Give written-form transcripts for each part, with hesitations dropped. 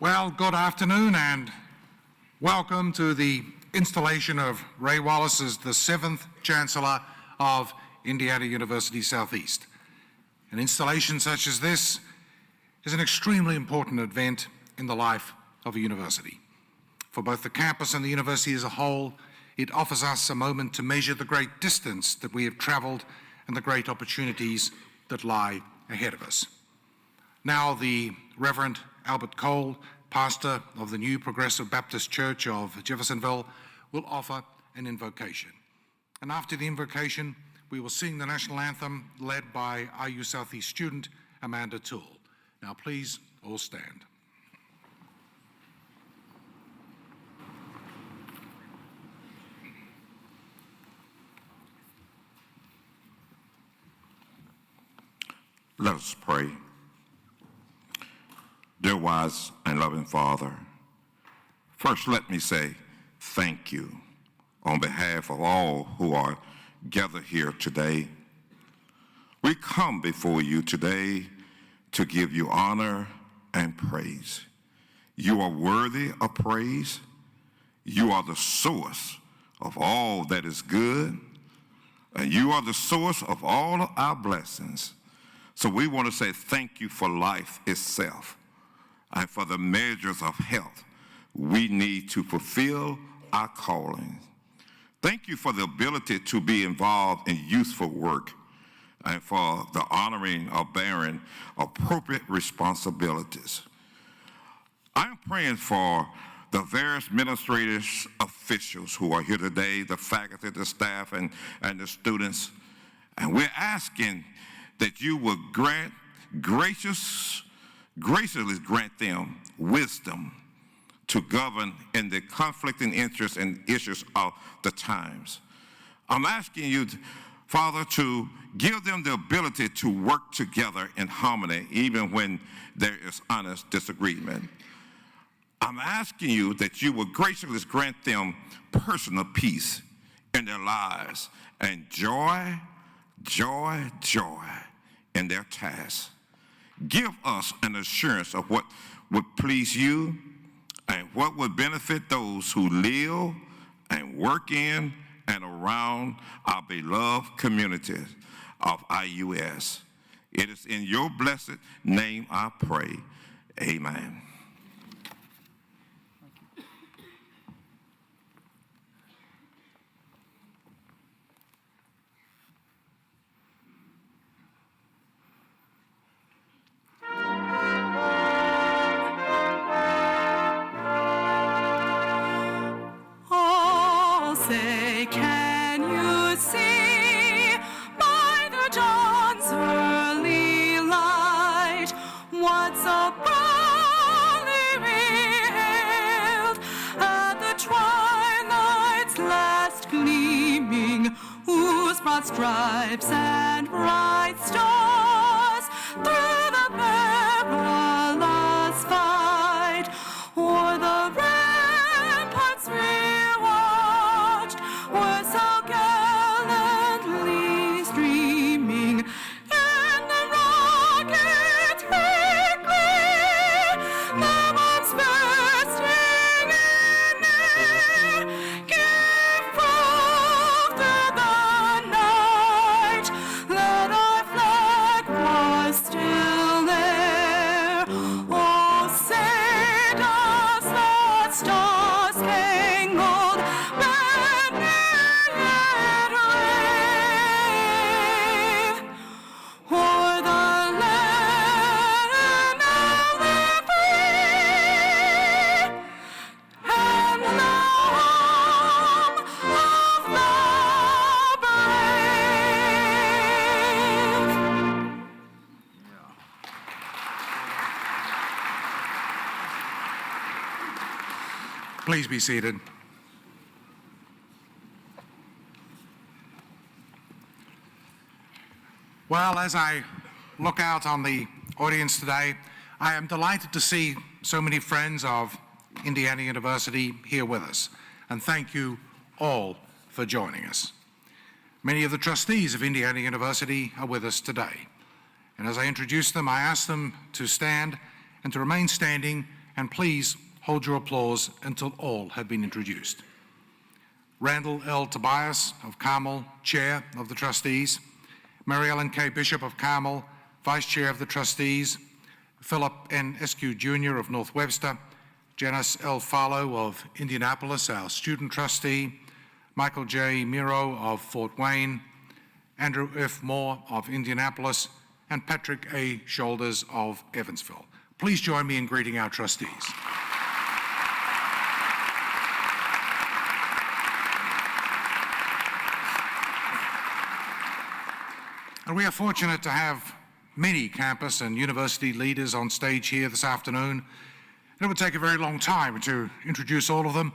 Well, good afternoon and welcome to the installation of Ray Wallace as the 7th Chancellor of Indiana University Southeast. An installation such as this is an extremely important event in the life of a university. For both the campus and the university as a whole, it offers us a moment to measure the great distance that we have travelled and the great opportunities that lie ahead of us. Now the Reverend Albert Cole, pastor of the New Progressive Baptist Church of Jeffersonville, will offer an invocation. And after the invocation, we will sing the national anthem led by IU Southeast student Amanda Toole. Now please all stand. Let us pray. Dear wise and loving Father, first let me say thank you on behalf of all who are gathered here today. We come before you today to give you honor and praise. You are worthy of praise. You are the source of all that is good, and you are the source of all of our blessings. So we want to say thank you for life itself and for the measures of health we need to fulfill our calling. Thank you for the ability to be involved in useful work and for the honoring of bearing appropriate responsibilities. I am praying for the various administrative officials who are here today, the faculty, the staff, and the students, and we're asking that you will graciously grant them wisdom to govern in the conflicting interests and issues of the times. I'm asking you, Father, to give them the ability to work together in harmony even when there is honest disagreement. I'm asking you that you will graciously grant them personal peace in their lives and joy in their tasks. Give us an assurance of what would please you and what would benefit those who live and work in and around our beloved community of IUS. It is in your blessed name I pray. Amen. Can you see by the dawn's early light what so proudly we hailed at the twilight's last gleaming, whose broad stripes and bright stars through the perilous fight o'er the ramparts were so gallantly streaming, and the rockets quickly, the bombs bursting in air, give proof to the night that our flag was still there. Oh, say does that star-spangled banner yet wave o'er the land of the free and the home of the brave? Please be seated. Well, as I look out on the audience today, I am delighted to see so many friends of Indiana University here with us, and thank you all for joining us. Many of the trustees of Indiana University are with us today, and as I introduce them, I ask them to stand and to remain standing and please hold your applause until all have been introduced. Randall L. Tobias of Carmel, Chair of the Trustees, Mary Ellen K. Bishop of Carmel, Vice Chair of the Trustees, Philip N. Eskew Jr. of North Webster, Janice L. Farlow of Indianapolis, our Student Trustee, Michael J. Miro of Fort Wayne, Andrew F. Moore of Indianapolis, and Patrick A. Shoulders of Evansville. Please join me in greeting our trustees. And we are fortunate to have many campus and university leaders on stage here this afternoon. It would take a very long time to introduce all of them,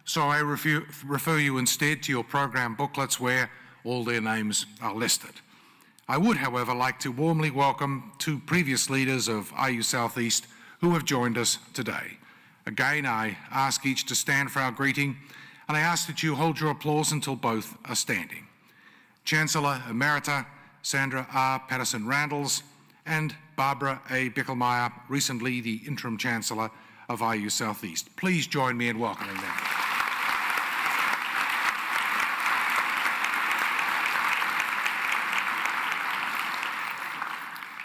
so I refer you instead to your program booklets where all their names are listed. I would, however, like to warmly welcome two previous leaders of IU Southeast who have joined us today. Again, I ask each to stand for our greeting, and I ask that you hold your applause until both are standing. Chancellor Emerita Sandra R. Patterson-Randalls and Barbara A. Bickelmeyer, recently the Interim Chancellor of IU Southeast. Please join me in welcoming them.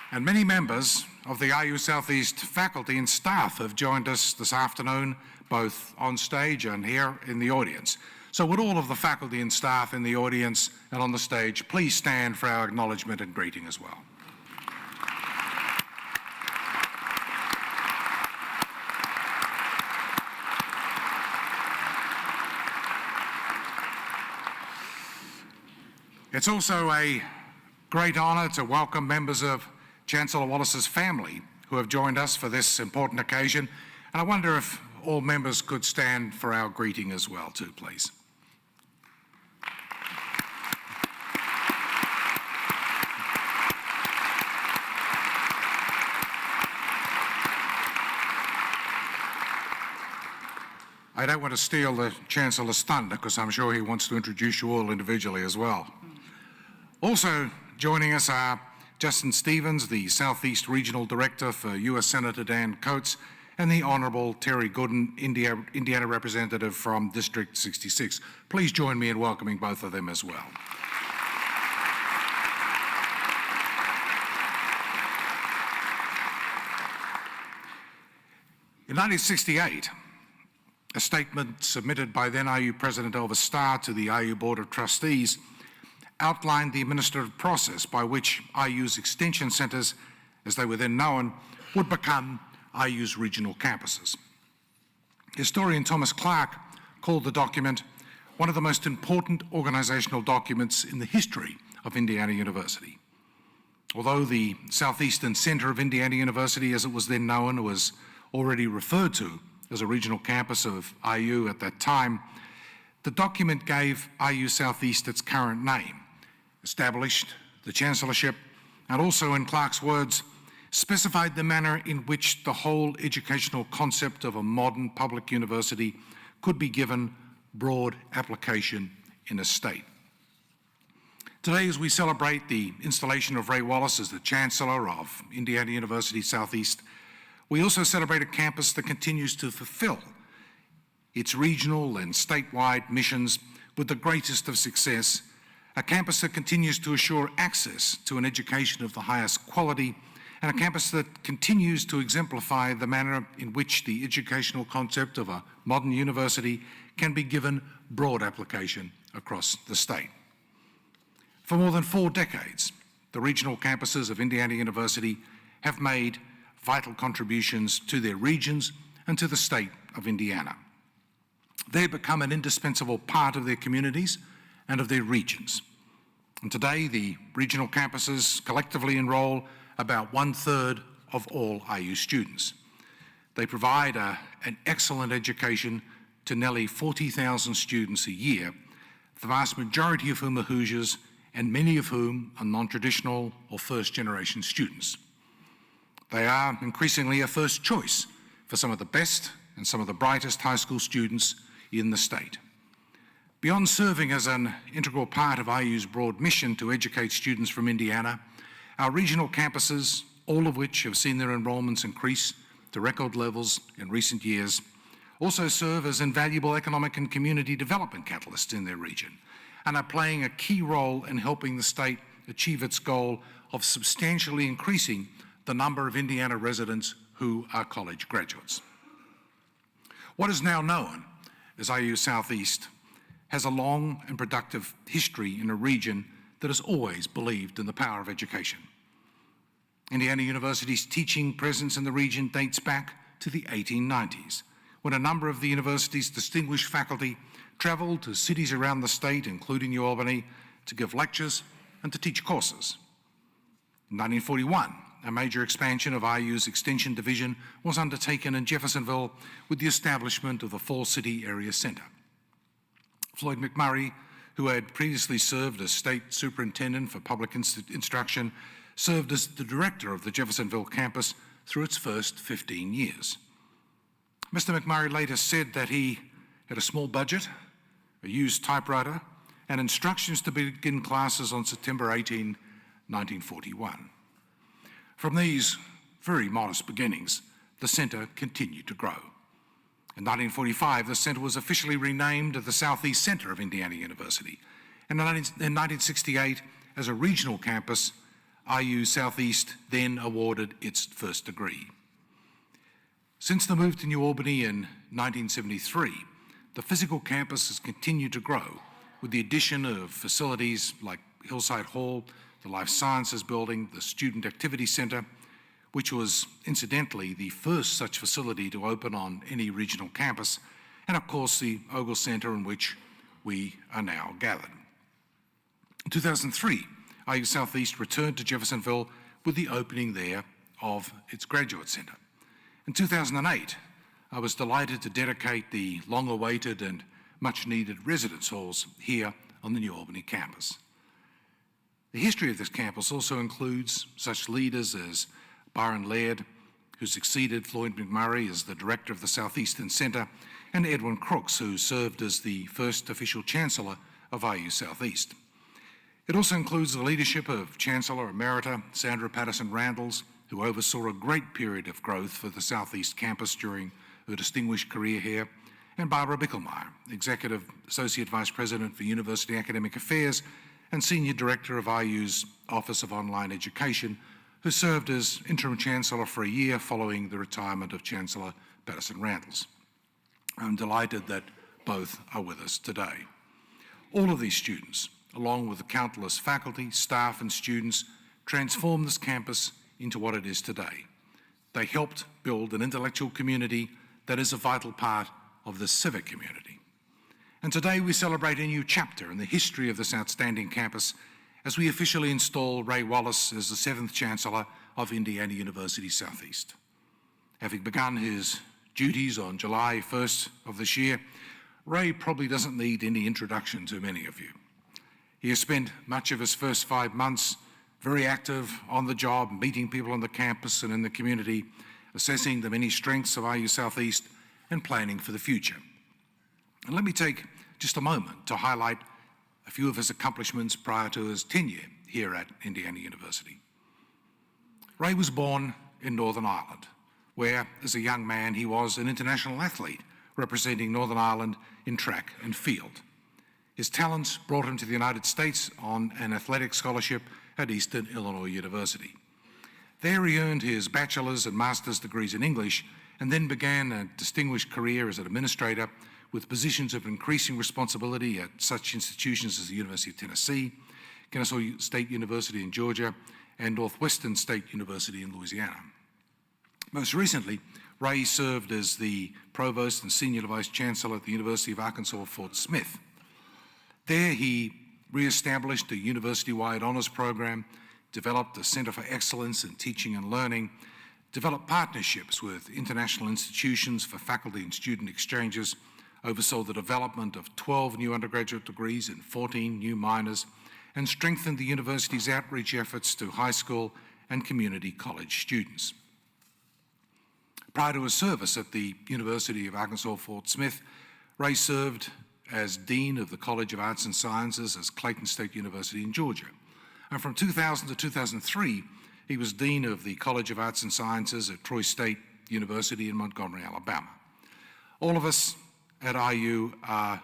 And many members of the IU Southeast faculty and staff have joined us this afternoon, both on stage and here in the audience. So would all of the faculty and staff in the audience and on the stage please stand for our acknowledgement and greeting as well. It's also a great honour to welcome members of Chancellor Wallace's family who have joined us for this important occasion, and I wonder if all members could stand for our greeting as well too, please. I don't want to steal the Chancellor's thunder because I'm sure he wants to introduce you all individually as well. Also joining us are Justin Stevens, the Southeast Regional Director for US Senator Dan Coates, and the Honourable Terry Gooden, Indiana Representative from District 66. Please join me in welcoming both of them as well. In 1968, a statement submitted by then IU President Elvis Starr to the IU Board of Trustees outlined the administrative process by which IU's extension centres, as they were then known, would become IU's regional campuses. Historian Thomas Clark called the document one of the most important organisational documents in the history of Indiana University. Although the Southeastern Centre of Indiana University, as it was then known, was already referred to as a regional campus of IU at that time, the document gave IU Southeast its current name, established the Chancellorship, and also, in Clark's words, specified the manner in which the whole educational concept of a modern public university could be given broad application in a state. Today, as we celebrate the installation of Ray Wallace as the Chancellor of Indiana University Southeast, we also celebrate a campus that continues to fulfill its regional and statewide missions with the greatest of success, a campus that continues to assure access to an education of the highest quality, and a campus that continues to exemplify the manner in which the educational concept of a modern university can be given broad application across the state. For more than 4 decades, the regional campuses of Indiana University have made vital contributions to their regions and to the state of Indiana. They've become an indispensable part of their communities and of their regions. And today, the regional campuses collectively enrol about 1/3 of all IU students. They provide an excellent education to nearly 40,000 students a year, the vast majority of whom are Hoosiers and many of whom are non-traditional or first-generation students. They are increasingly a first choice for some of the best and some of the brightest high school students in the state. Beyond serving as an integral part of IU's broad mission to educate students from Indiana, our regional campuses, all of which have seen their enrolments increase to to record levels in recent years, also serve as invaluable economic and community development catalysts in their region and are playing a key role in helping the state achieve its goal of substantially increasing the number of Indiana residents who are college graduates. What is now known as IU Southeast has a long and productive history in a region that has always believed in the power of education. Indiana University's teaching presence in the region dates back to the 1890s, when a number of the university's distinguished faculty traveled to cities around the state, including New Albany, to give lectures and to teach courses. In 1941, a major expansion of IU's Extension Division was undertaken in Jeffersonville with the establishment of the Falls City Area Center. Floyd McMurray, who had previously served as State Superintendent for Public Instruction, served as the director of the Jeffersonville campus through its first 15 years. Mr. McMurray later said that he had a small budget, a used typewriter, and instructions to begin classes on September 18, 1941. From these very modest beginnings, the centre continued to grow. In 1945, the centre was officially renamed the Southeast Centre of Indiana University. And in 1968, as a regional campus, IU Southeast then awarded its first degree. Since the move to New Albany in 1973, the physical campus has continued to grow with the addition of facilities like Hillside Hall, the Life Sciences Building, the Student Activity Center, which was incidentally the first such facility to open on any regional campus, and of course the Ogle Center in which we are now gathered. In 2003, IU Southeast returned to Jeffersonville with the opening there of its Graduate Center. In 2008, I was delighted to dedicate the long-awaited and much-needed residence halls here on the New Albany campus. The history of this campus also includes such leaders as Byron Laird, who succeeded Floyd McMurray as the director of the Southeastern Center, and Edwin Crooks, who served as the first official chancellor of IU Southeast. It also includes the leadership of Chancellor Emerita Sandra Patterson Randalls, who oversaw a great period of growth for the Southeast campus during her distinguished career here, and Barbara Bickelmeyer, Executive Associate Vice President for University Academic Affairs and Senior Director of IU's Office of Online Education, who served as Interim Chancellor for a year following the retirement of Chancellor Patterson Randalls. I'm delighted that both are with us today. All of these students, along with the countless faculty, staff, and students, transformed this campus into what it is today. They helped build an intellectual community that is a vital part of the civic community. And today we celebrate a new chapter in the history of this outstanding campus as we officially install Ray Wallace as the 7th Chancellor of Indiana University Southeast. Having begun his duties on July 1st of this year, Ray probably doesn't need any introduction to many of you. He has spent much of his first 5 months very active on the job, meeting people on the campus and in the community, assessing the many strengths of IU Southeast and planning for the future. And let me take just a moment to highlight a few of his accomplishments prior to his tenure here at Indiana University. Ray was born in Northern Ireland, where as a young man he was an international athlete representing Northern Ireland in track and field. His talents brought him to the United States on an athletic scholarship at Eastern Illinois University. There he earned his bachelor's and master's degrees in English and then began a distinguished career as an administrator with positions of increasing responsibility at such institutions as the University of Tennessee, Kennesaw State University in Georgia, and Northwestern State University in Louisiana. Most recently, Ray served as the Provost and Senior Vice Chancellor at the University of Arkansas Fort Smith. There he re-established a university-wide honors program, developed a Center for Excellence in Teaching and Learning, developed partnerships with international institutions for faculty and student exchanges, oversaw the development of 12 new undergraduate degrees and 14 new minors, and strengthened the university's outreach efforts to high school and community college students. Prior to his service at the University of Arkansas Fort Smith, Ray served as Dean of the College of Arts and Sciences at Clayton State University in Georgia. And from 2000 to 2003, he was Dean of the College of Arts and Sciences at Troy State University in Montgomery, Alabama. All of us at IU are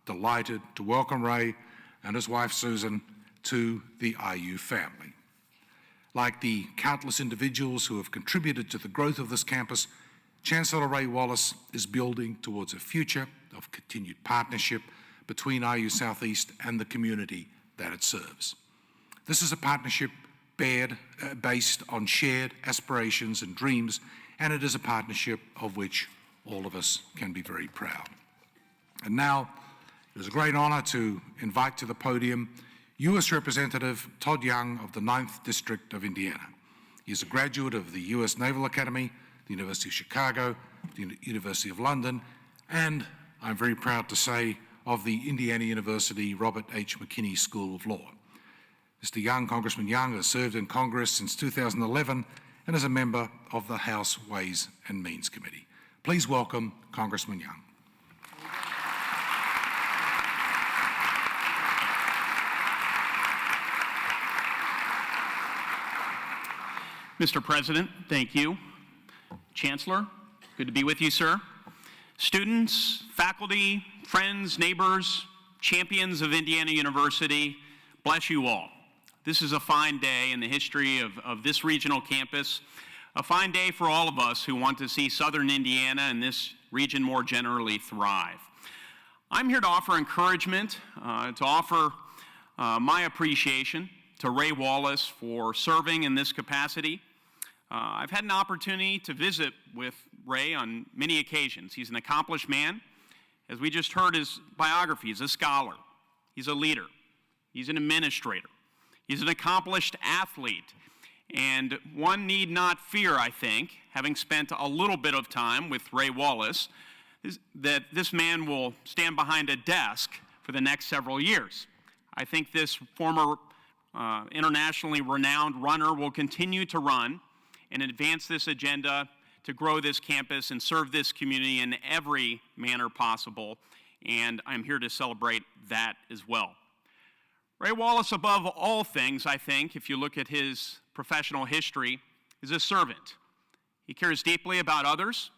delighted to welcome Ray and his wife Susan to the IU family. Like the countless individuals who have contributed to the growth of this campus, Chancellor Ray Wallace is building towards a future of continued partnership between IU Southeast and the community that it serves. This is a partnership based on shared aspirations and dreams, and it is a partnership of which all of us can be very proud. And now, it is a great honor to invite to the podium U.S. Representative Todd Young of the 9th District of Indiana. He is a graduate of the U.S. Naval Academy, the University of Chicago, the University of London, and I'm very proud to say of the Indiana University Robert H. McKinney School of Law. Mr. Young, Congressman Young, has served in Congress since 2011 and is a member of the House Ways and Means Committee. Please welcome Congressman Young. Mr. President, thank you. Chancellor, good to be with you, sir. Students, faculty, friends, neighbors, champions of Indiana University, bless you all. This is a fine day in the history of this regional campus, a fine day for all of us who want to see Southern Indiana and this region more generally thrive. I'm here to offer encouragement, to offer my appreciation to Ray Wallace for serving in this capacity. I've had an opportunity to visit with Ray on many occasions. He's an accomplished man. As we just heard his biography, he's a scholar, he's a leader, he's an administrator, he's an accomplished athlete, and one need not fear, I think, having spent a little bit of time with Ray Wallace, that this man will stand behind a desk for the next several years. I think this former internationally renowned runner will continue to run and advance this agenda to grow this campus and serve this community in every manner possible, and I'm here to celebrate that as well. Ray Wallace, above all things, I think, if you look at his professional history, is a servant. He cares deeply about others,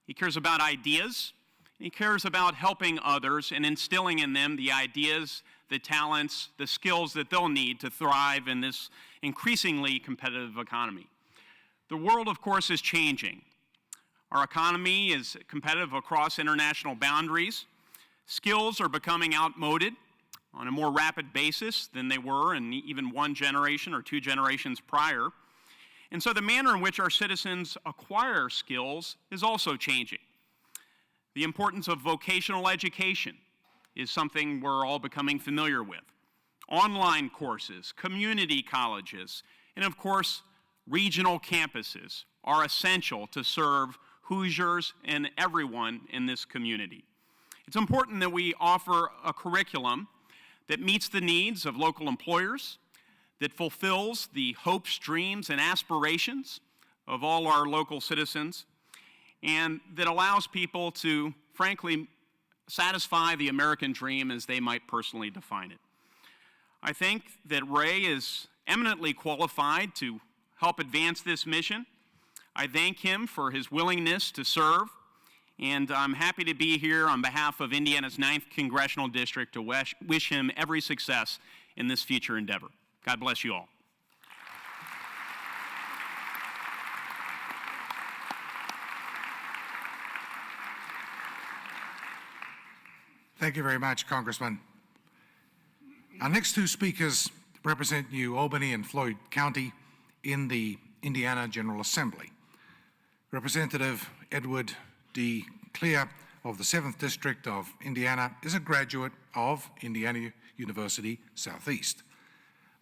he cares about ideas, and he cares about helping others and instilling in them the ideas, the talents, the skills that they'll need to thrive in this increasingly competitive economy. The world, of course, is changing. Our economy is competitive across international boundaries. Skills are becoming outmoded on a more rapid basis than they were in even one generation or two generations prior. And so the manner in which our citizens acquire skills is also changing. The importance of vocational education is something we're all becoming familiar with. Online courses, community colleges, and of course, regional campuses are essential to serve Hoosiers and everyone in this community. It's important that we offer a curriculum that meets the needs of local employers, that fulfills the hopes, dreams, and aspirations of all our local citizens, and that allows people to, frankly, satisfy the American dream as they might personally define it. I think that Ray is eminently qualified to help advance this mission. I thank him for his willingness to serve, and I'm happy to be here on behalf of Indiana's 9th Congressional District to wish him every success in this future endeavor. God bless you all. Thank you very much, Congressman. Our next two speakers represent New Albany and Floyd County in the Indiana General Assembly. Representative Edward D. Clear of the 7th District of Indiana is a graduate of Indiana University Southeast.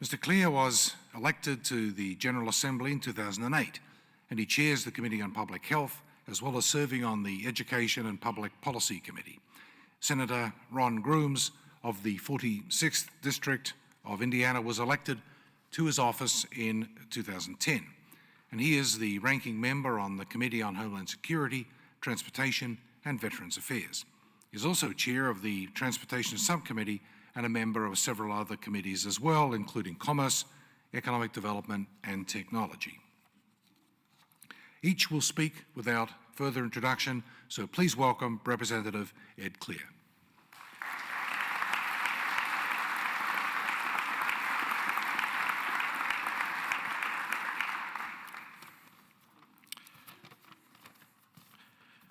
Mr. Clear was elected to the General Assembly in 2008, and he chairs the Committee on Public Health, as well as serving on the Education and Public Policy Committee. Senator Ron Grooms of the 46th District of Indiana was elected to his office in 2010, and he is the ranking member on the Committee on Homeland Security, Transportation, and Veterans Affairs. He is also chair of the Transportation Subcommittee and a member of several other committees as well, including Commerce, Economic Development, and Technology. Each will speak without further introduction, so please welcome Representative Ed Clear.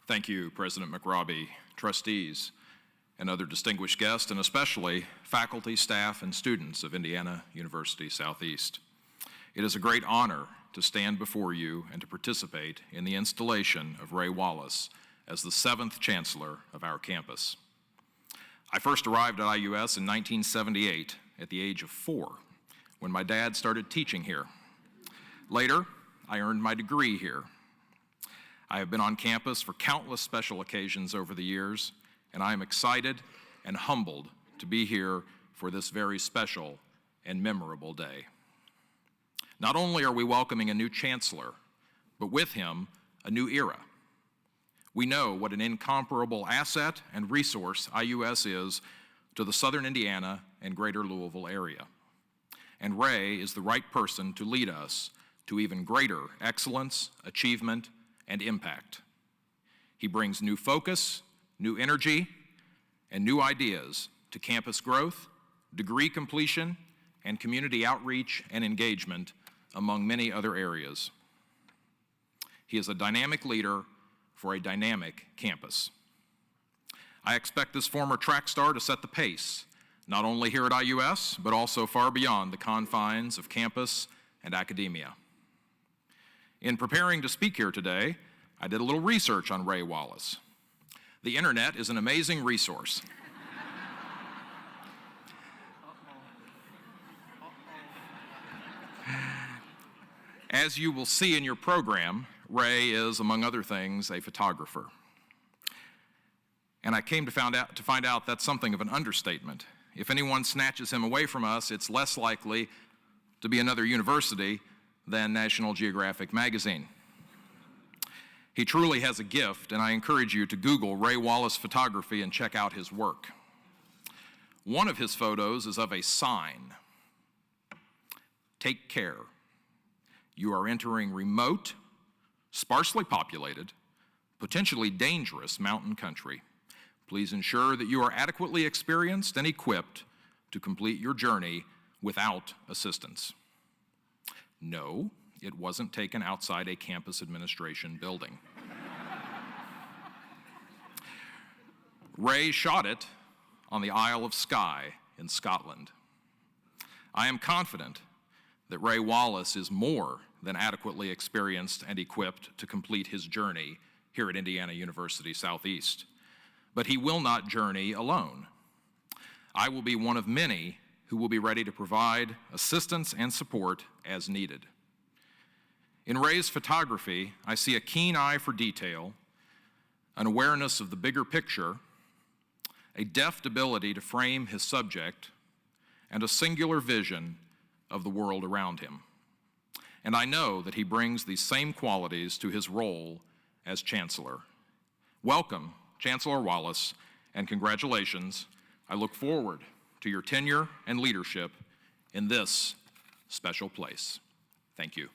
Thank you, President McRobbie, trustees, and other distinguished guests, and especially faculty, staff, and students of Indiana University Southeast. It is a great honor to stand before you and to participate in the installation of Ray Wallace as the 7th Chancellor of our campus. I first arrived at IUS in 1978 at the age of 4, when my dad started teaching here. Later, I earned my degree here. I have been on campus for countless special occasions over the years, and I am excited and humbled to be here for this very special and memorable day. Not only are we welcoming a new chancellor, but with him, a new era. We know what an incomparable asset and resource IUS is to the Southern Indiana and Greater Louisville area. And Ray is the right person to lead us to even greater excellence, achievement, and impact. He brings new focus, new energy, and new ideas to campus growth, degree completion, and community outreach and engagement, among many other areas. He is a dynamic leader for a dynamic campus. I expect this former track star to set the pace, not only here at IUS, but also far beyond the confines of campus and academia. In preparing to speak here today, I did a little research on Ray Wallace. The internet is an amazing resource. As you will see in your program, Ray is, among other things, a photographer. And I came to find out that's something of an understatement. If anyone snatches him away from us, it's less likely to be another university than National Geographic magazine. He truly has a gift, and I encourage you to Google Ray Wallace photography and check out his work. One of his photos is of a sign. Take care. You are entering remote, sparsely populated, potentially dangerous mountain country. Please ensure that you are adequately experienced and equipped to complete your journey without assistance. No, it wasn't taken outside a campus administration building. Ray shot it on the Isle of Skye in Scotland. I am confident that Ray Wallace is more than adequately experienced and equipped to complete his journey here at Indiana University Southeast. But he will not journey alone. I will be one of many who will be ready to provide assistance and support as needed. In Ray's photography, I see a keen eye for detail, an awareness of the bigger picture, a deft ability to frame his subject, and a singular vision of the world around him. And I know that he brings these same qualities to his role as Chancellor. Welcome, Chancellor Wallace, and congratulations. I look forward to your tenure and leadership in this special place. Thank you.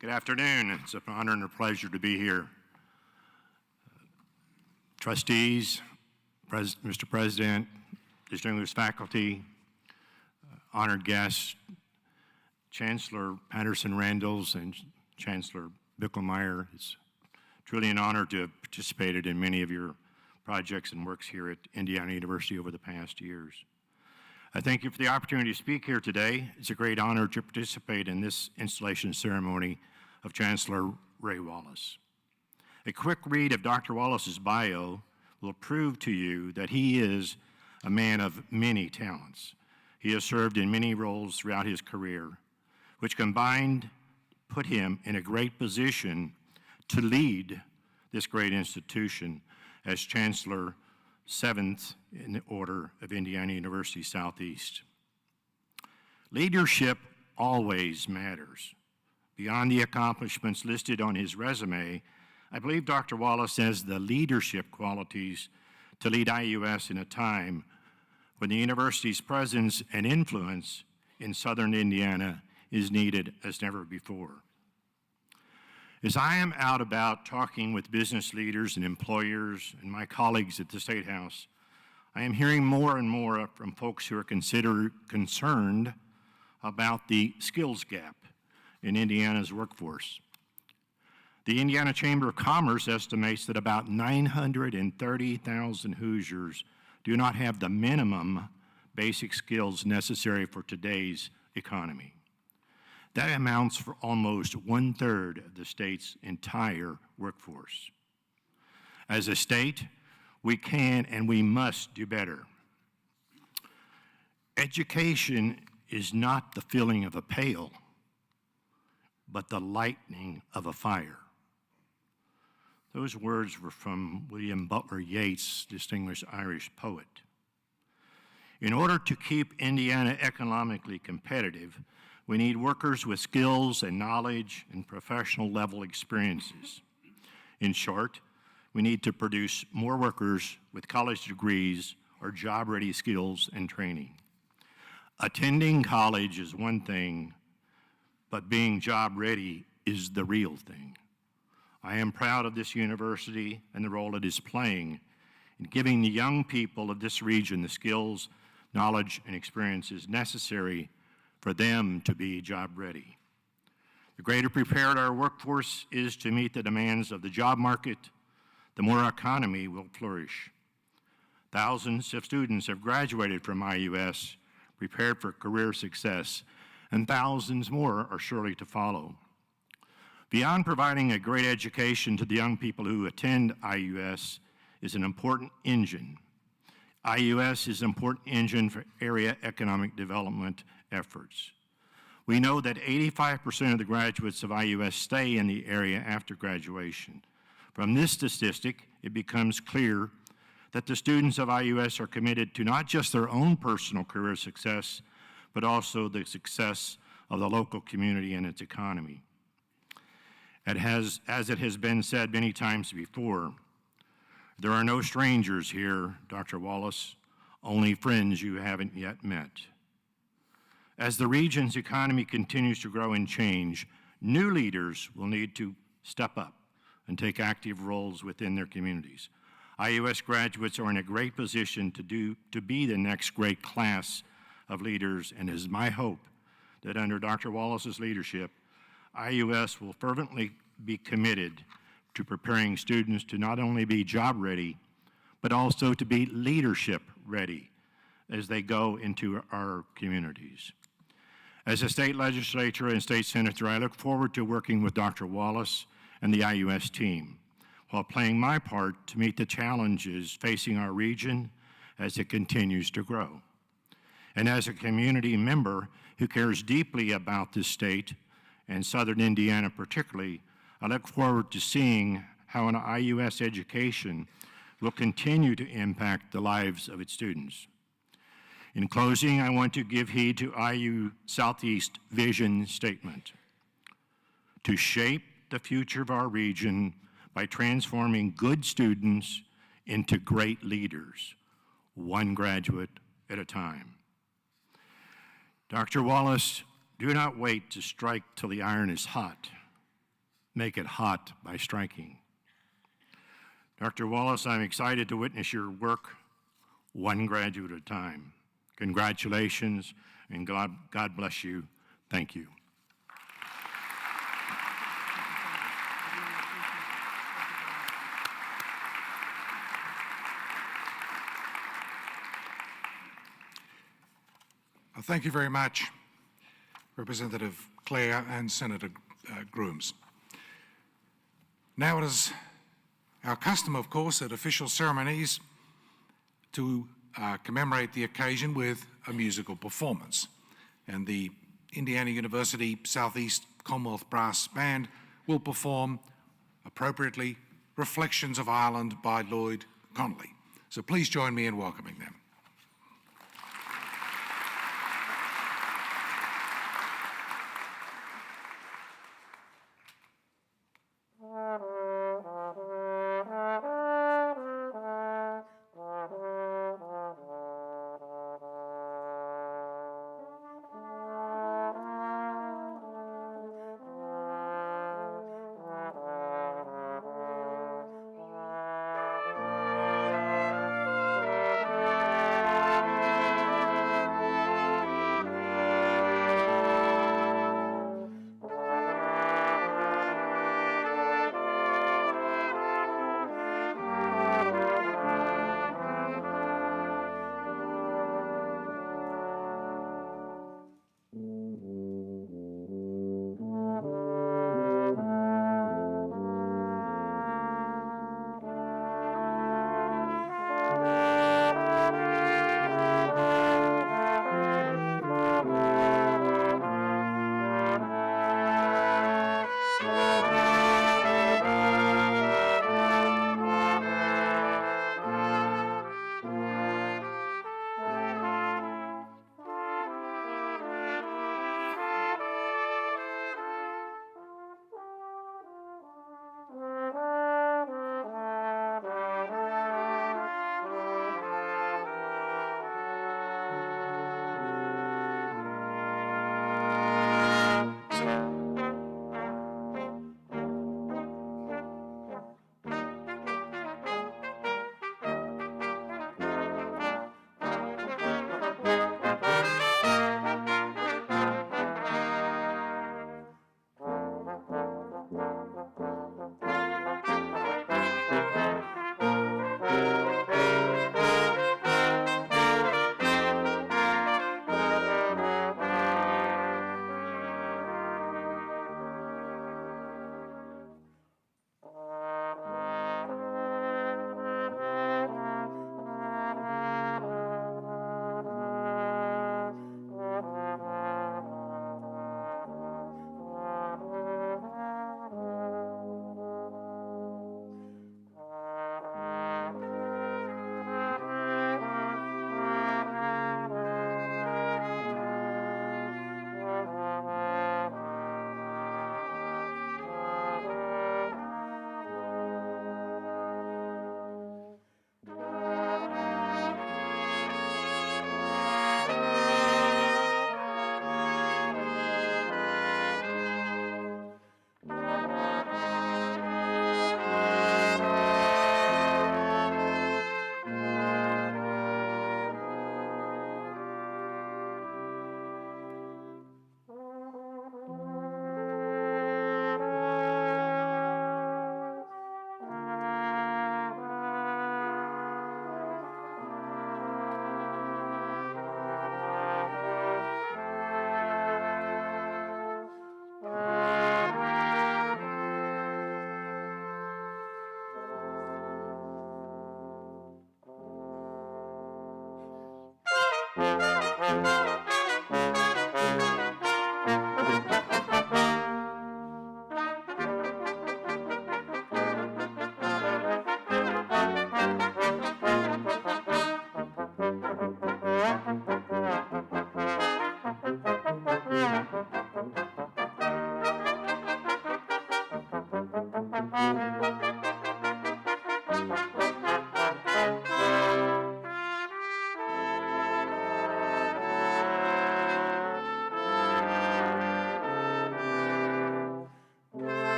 Good afternoon. It's an honor and a pleasure to be here. Trustees, Mr. President, distinguished faculty, honored guests, Chancellor Patterson-Randalls and Chancellor Bicklemeyer. It's truly an honor to have participated in many of your projects and works here at Indiana University over the past years. I thank you for the opportunity to speak here today. It's a great honor to participate in this installation ceremony of Chancellor Ray Wallace. A quick read of Dr. Wallace's bio will prove to you that he is a man of many talents. He has served in many roles throughout his career, which combined put him in a great position to lead this great institution as Chancellor 7th in the order of Indiana University Southeast. Leadership always matters beyond the accomplishments listed on his resume, I believe Dr. Wallace has the leadership qualities to lead IUS in a time when the university's presence and influence in southern Indiana is needed as never before. As I am out about talking with business leaders and employers and my colleagues at the State House, I am hearing more and more from folks who are concerned about the skills gap in Indiana's workforce. The Indiana Chamber of Commerce estimates that about 930,000 Hoosiers do not have the minimum basic skills necessary for today's economy. That amounts for almost 1/3 of the state's entire workforce. As a state, we can and we must do better. Education is not the filling of a pail, but the lighting of a fire. Those words were from William Butler Yeats, distinguished Irish poet. In order to keep Indiana economically competitive, we need workers with skills and knowledge and professional level experiences. In short, we need to produce more workers with college degrees or job-ready skills and training. Attending college is one thing, but being job-ready is the real thing. I am proud of this university and the role it is playing in giving the young people of this region the skills, knowledge, and experiences necessary for them to be job-ready. The greater prepared our workforce is to meet the demands of the job market, the more our economy will flourish. Thousands of students have graduated from IUS, prepared for career success, and thousands more are surely to follow. Beyond providing a great education to the young people who attend IUS is an important engine. IUS is an important engine for area economic development efforts. We know that 85% of the graduates of IUS stay in the area after graduation. From this statistic, it becomes clear that the students of IUS are committed to not just their own personal career success, but also the success of the local community and its economy. As it has been said many times before, there are no strangers here, Dr. Wallace, only friends you haven't yet met. As the region's economy continues to grow and change, new leaders will need to step up and take active roles within their communities. IUS graduates are in a great position to be the next great class of leaders, and it is my hope that under Dr. Wallace's leadership, IUS will fervently be committed to preparing students to not only be job ready, but also to be leadership ready as they go into our communities. As a state legislator and state senator, I look forward to working with Dr. Wallace and the IUS team while playing my part to meet the challenges facing our region as it continues to grow. And as a community member who cares deeply about this state and Southern Indiana particularly, I look forward to seeing how an IUS education will continue to impact the lives of its students. In closing, I want to give heed to IU Southeast vision statement: to shape the future of our region by transforming good students into great leaders, one graduate at a time. Dr. Wallace, do not wait to strike till the iron is hot. Make it hot by striking. Dr. Wallace, I'm excited to witness your work one graduate at a time. Congratulations, and God bless you. Thank you. Thank you very much, Representative Clare and Senator Grooms. Now it is our custom, of course, at official ceremonies to commemorate the occasion with a musical performance. And the Indiana University Southeast Commonwealth Brass Band will perform, appropriately, Reflections of Ireland by Lloyd Connolly. So please join me in welcoming them.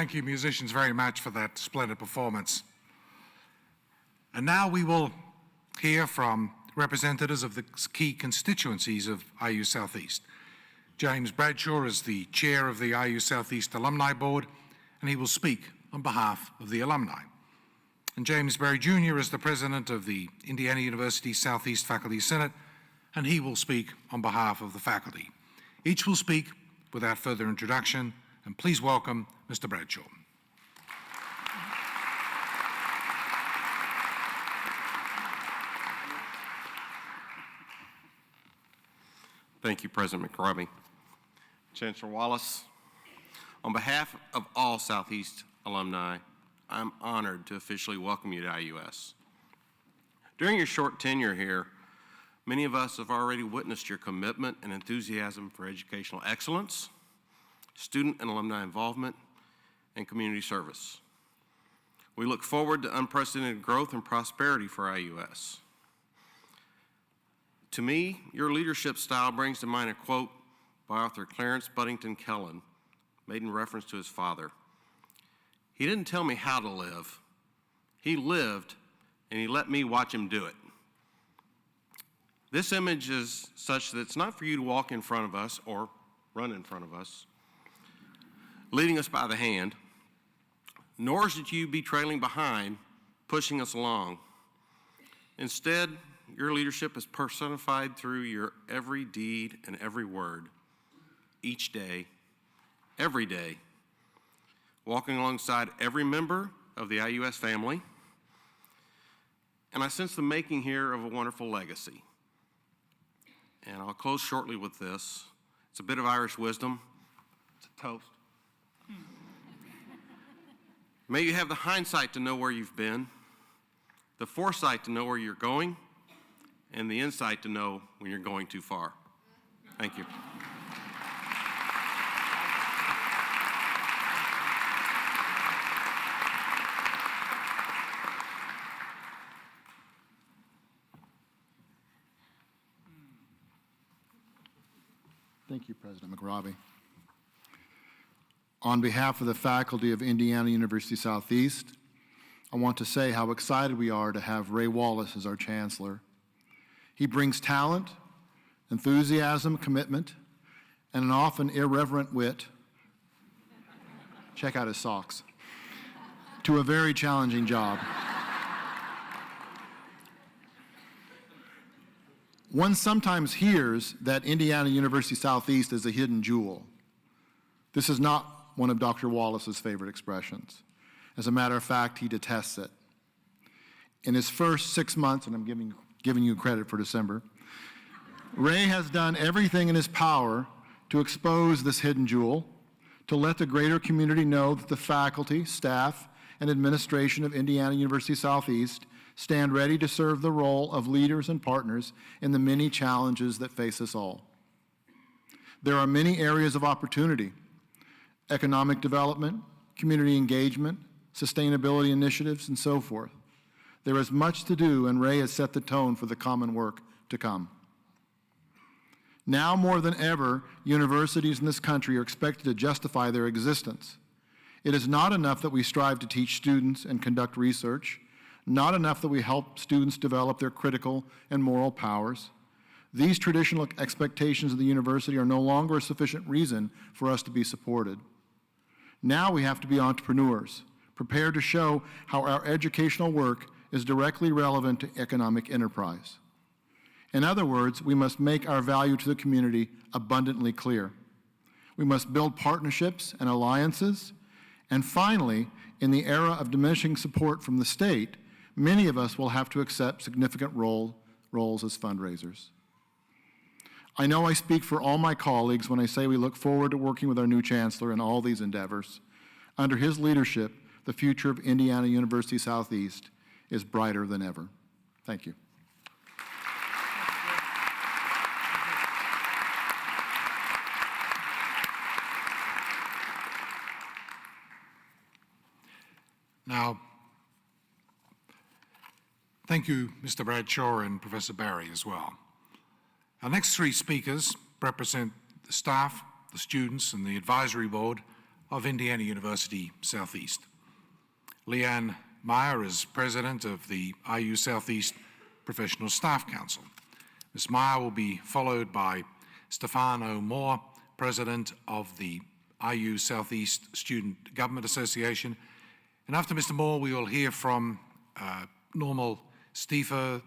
Thank you, musicians, very much for that splendid performance. And now we will hear from representatives of the key constituencies of IU Southeast. James Bradshaw is the chair of the IU Southeast Alumni Board, and he will speak on behalf of the alumni. And James Berry Jr. is the president of the Indiana University Southeast Faculty Senate, and he will speak on behalf of the faculty. Each will speak without further introduction, and please welcome Mr. Bradshaw. Thank you, President McRobbie. Chancellor Wallace, on behalf of all Southeast alumni, I'm honored to officially welcome you to IUS. During your short tenure here, many of us have already witnessed your commitment and enthusiasm for educational excellence, student and alumni involvement, and community service. We look forward to unprecedented growth and prosperity for IUS. To me, your leadership style brings to mind a quote by author Clarence Buddington Kellen, made in reference to his father. He didn't tell me how to live. He lived, and he let me watch him do it. This image is such that it's not for you to walk in front of us or run in front of us, leading us by the hand, nor should you be trailing behind, pushing us along. Instead, your leadership is personified through your every deed and every word, each day, every day, walking alongside every member of the IUS family. And I sense the making here of a wonderful legacy. And I'll close shortly with this. It's a bit of Irish wisdom. It's a toast. May you have the hindsight to know where you've been, the foresight to know where you're going, and the insight to know when you're going too far. Thank you. Thank you, President McRobbie. On behalf of the faculty of Indiana University Southeast, I want to say how excited we are to have Ray Wallace as our Chancellor. He brings talent, enthusiasm, commitment, and an often irreverent wit, check out his socks, to a very challenging job. One sometimes hears that Indiana University Southeast is a hidden jewel. This is not one of Dr. Wallace's favorite expressions. As a matter of fact, he detests it. In his first 6 months, and I'm giving you credit for December, Ray has done everything in his power to expose this hidden jewel, to let the greater community know that the faculty, staff, and administration of Indiana University Southeast stand ready to serve the role of leaders and partners in the many challenges that face us all. There are many areas of opportunity: economic development, community engagement, sustainability initiatives, and so forth. There is much to do, and Ray has set the tone for the common work to come. Now more than ever, universities in this country are expected to justify their existence. It is not enough that we strive to teach students and conduct research, not enough that we help students develop their critical and moral powers. These traditional expectations of the university are no longer a sufficient reason for us to be supported. Now we have to be entrepreneurs, prepared to show how our educational work is directly relevant to economic enterprise. In other words, we must make our value to the community abundantly clear. We must build partnerships and alliances. And finally, in the era of diminishing support from the state, many of us will have to accept significant roles as fundraisers. I know I speak for all my colleagues when I say we look forward to working with our new Chancellor in all these endeavors. Under his leadership, the future of Indiana University Southeast is brighter than ever. Thank you. Now, thank you, Mr. Bradshaw and Professor Barry as well. Our next three speakers represent the staff, the students, and the advisory board of Indiana University Southeast. Leanne Meyer is president of the IU Southeast Professional Staff Council. Ms. Meyer will be followed by Stefano Moore, president of the IU Southeast Student Government Association. And after Mr. Moore, we will hear from Normal Stiefler,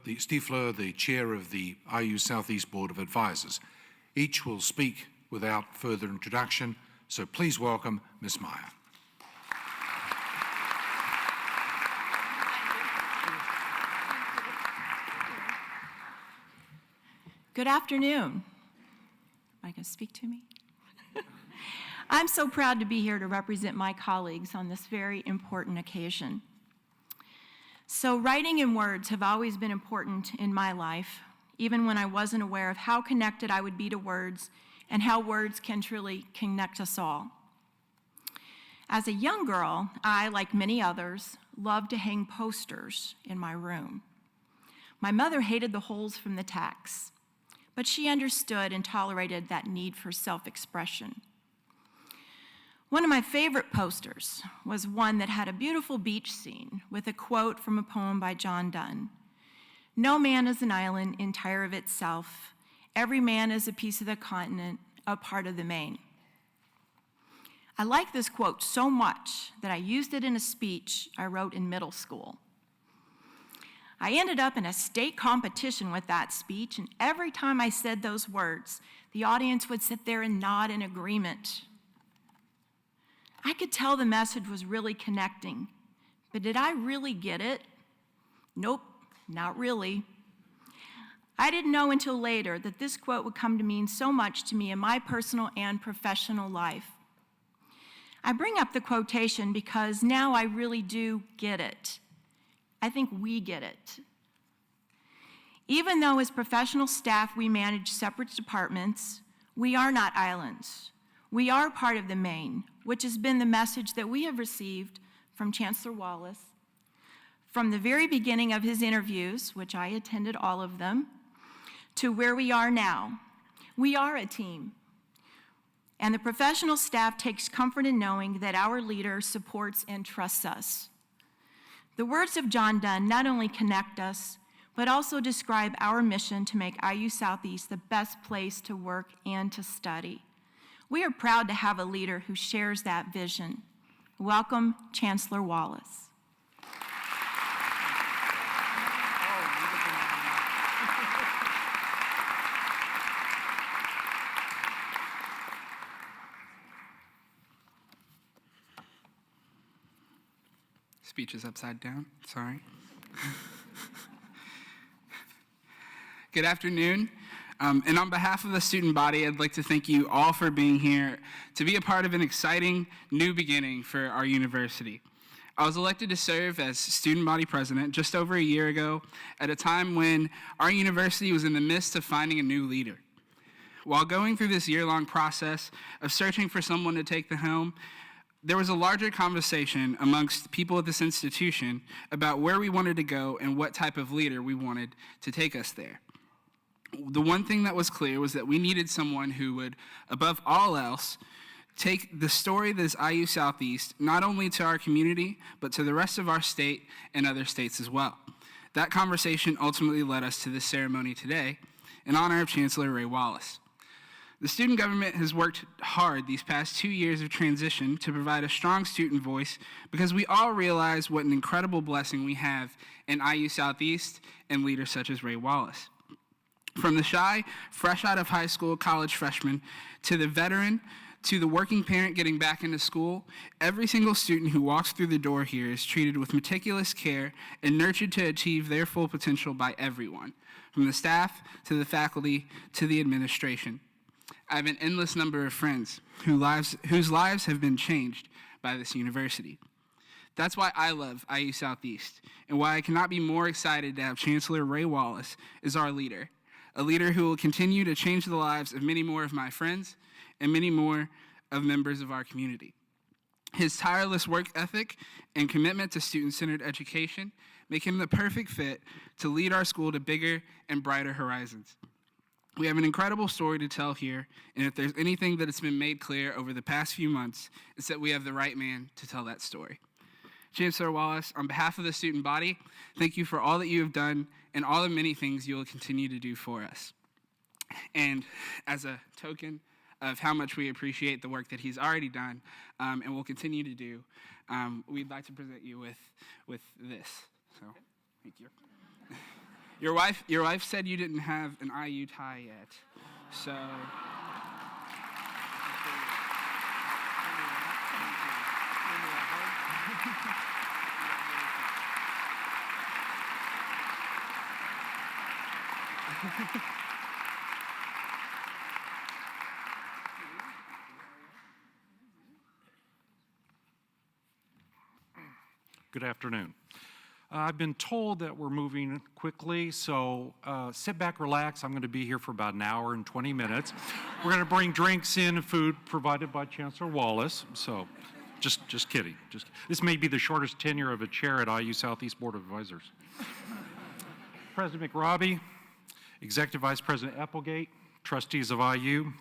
the chair of the IU Southeast Board of Advisors. Each will speak without further introduction, so please welcome Ms. Meyer. Good afternoon. Am I going to speak to me? I'm so proud to be here to represent my colleagues on this very important occasion. So writing and words have always been important in my life, even when I wasn't aware of how connected I would be to words and how words can truly connect us all. As a young girl, I, like many others, loved to hang posters in my room. My mother hated the holes from the tacks, but she understood and tolerated that need for self-expression. One of my favorite posters was one that had a beautiful beach scene with a quote from a poem by John Donne. "No man is an island entire of itself. Every man is a piece of the continent, a part of the main." I like this quote so much that I used it in a speech I wrote in middle school. I ended up in a state competition with that speech, and every time I said those words, the audience would sit there and nod in agreement. I could tell the message was really connecting, but did I really get it? Nope, not really. I didn't know until later that this quote would come to mean so much to me in my personal and professional life. I bring up the quotation because now I really do get it. I think we get it. Even though as professional staff we manage separate departments, we are not islands. We are part of the main, which has been the message that we have received from Chancellor Wallace from the very beginning of his interviews, which I attended all of them, to where we are now. We are a team. and the professional staff takes comfort in knowing that our leader supports and trusts us. The words of John Donne not only connect us, but also describe our mission to make IU Southeast the best place to work and to study. We are proud to have a leader who shares that vision. Welcome, Chancellor Wallace. Speech is upside down, sorry. Good afternoon. And on behalf of the student body, I'd like to thank you all for being here to be a part of an exciting new beginning for our university. I was elected to serve as student body president just over a year ago at a time when our university was in the midst of finding a new leader. While going through this year-long process of searching for someone to take the helm, there was a larger conversation amongst people at this institution about where we wanted to go and what type of leader we wanted to take us there. The one thing that was clear was that we needed someone who would, above all else, take the story that is IU Southeast not only to our community, but to the rest of our state and other states as well. That conversation ultimately led us to this ceremony today in honor of Chancellor Ray Wallace. The student government has worked hard these past 2 years of transition to provide a strong student voice because we all realize what an incredible blessing we have in IU Southeast and leaders such as Ray Wallace. From the shy, fresh out of high school college freshman, to the veteran, to the working parent getting back into school, every single student who walks through the door here is treated with meticulous care and nurtured to achieve their full potential by everyone, from the staff to the faculty to the administration. I have an endless number of friends whose lives have been changed by this university. That's why I love IU Southeast, and why I cannot be more excited to have Chancellor Ray Wallace as our leader, a leader who will continue to change the lives of many more of my friends and many more of members of our community. His tireless work ethic and commitment to student-centered education make him the perfect fit to lead our school to bigger and brighter horizons. We have an incredible story to tell here, and if there's anything that has been made clear over the past few months, it's that we have the right man to tell that story. Chancellor Wallace, on behalf of the student body, thank you for all that you have done and all the many things you will continue to do for us. And as a token of how much we appreciate the work that he's already done and will continue to do, we'd like to present you with this. So, thank you. Your wife said you didn't have an IU tie yet, so. Good afternoon. I've been told that we're moving quickly, so sit back, relax. I'm going to be here for about an hour and 20 minutes. We're going to bring drinks in and food provided by Chancellor Wallace, so just kidding. This may be the shortest tenure of a chair at IU Southeast Board of Advisors. President McRobbie, Executive Vice President Applegate, trustees of IU,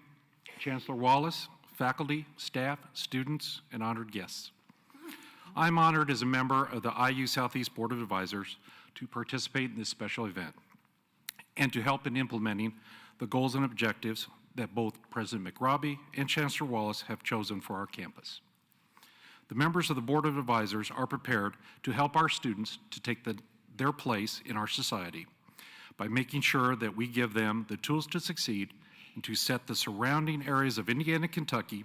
Chancellor Wallace, faculty, staff, students, and honored guests. I'm honored as a member of the IU Southeast Board of Advisors to participate in this special event and to help in implementing the goals and objectives that both President McRobbie and Chancellor Wallace have chosen for our campus. The members of the Board of Advisors are prepared to help our students to take their place in our society by making sure that we give them the tools to succeed and to set the surrounding areas of Indiana, Kentucky,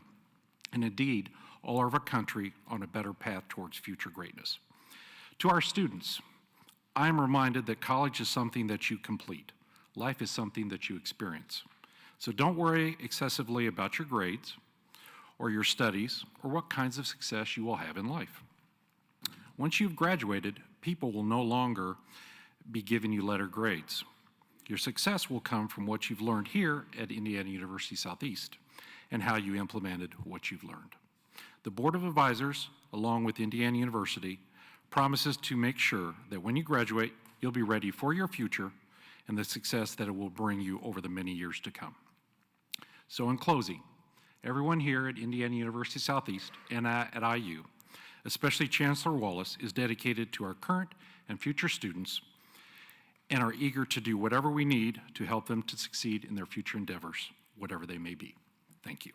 and indeed all of our country on a better path towards future greatness. To our students, I am reminded that college is something that you complete. Life is something that you experience. So don't worry excessively about your grades or your studies or what kinds of success you will have in life. Once you've graduated, people will no longer be giving you letter grades. Your success will come from what you've learned here at Indiana University Southeast and how you implemented what you've learned. The Board of Advisors, along with Indiana University, promises to make sure that when you graduate, you'll be ready for your future and the success that it will bring you over the many years to come. So in closing, Everyone here at Indiana University Southeast and at IU, especially Chancellor Wallace, is dedicated to our current and future students and are eager to do whatever we need to help them to succeed in their future endeavors, whatever they may be. Thank you.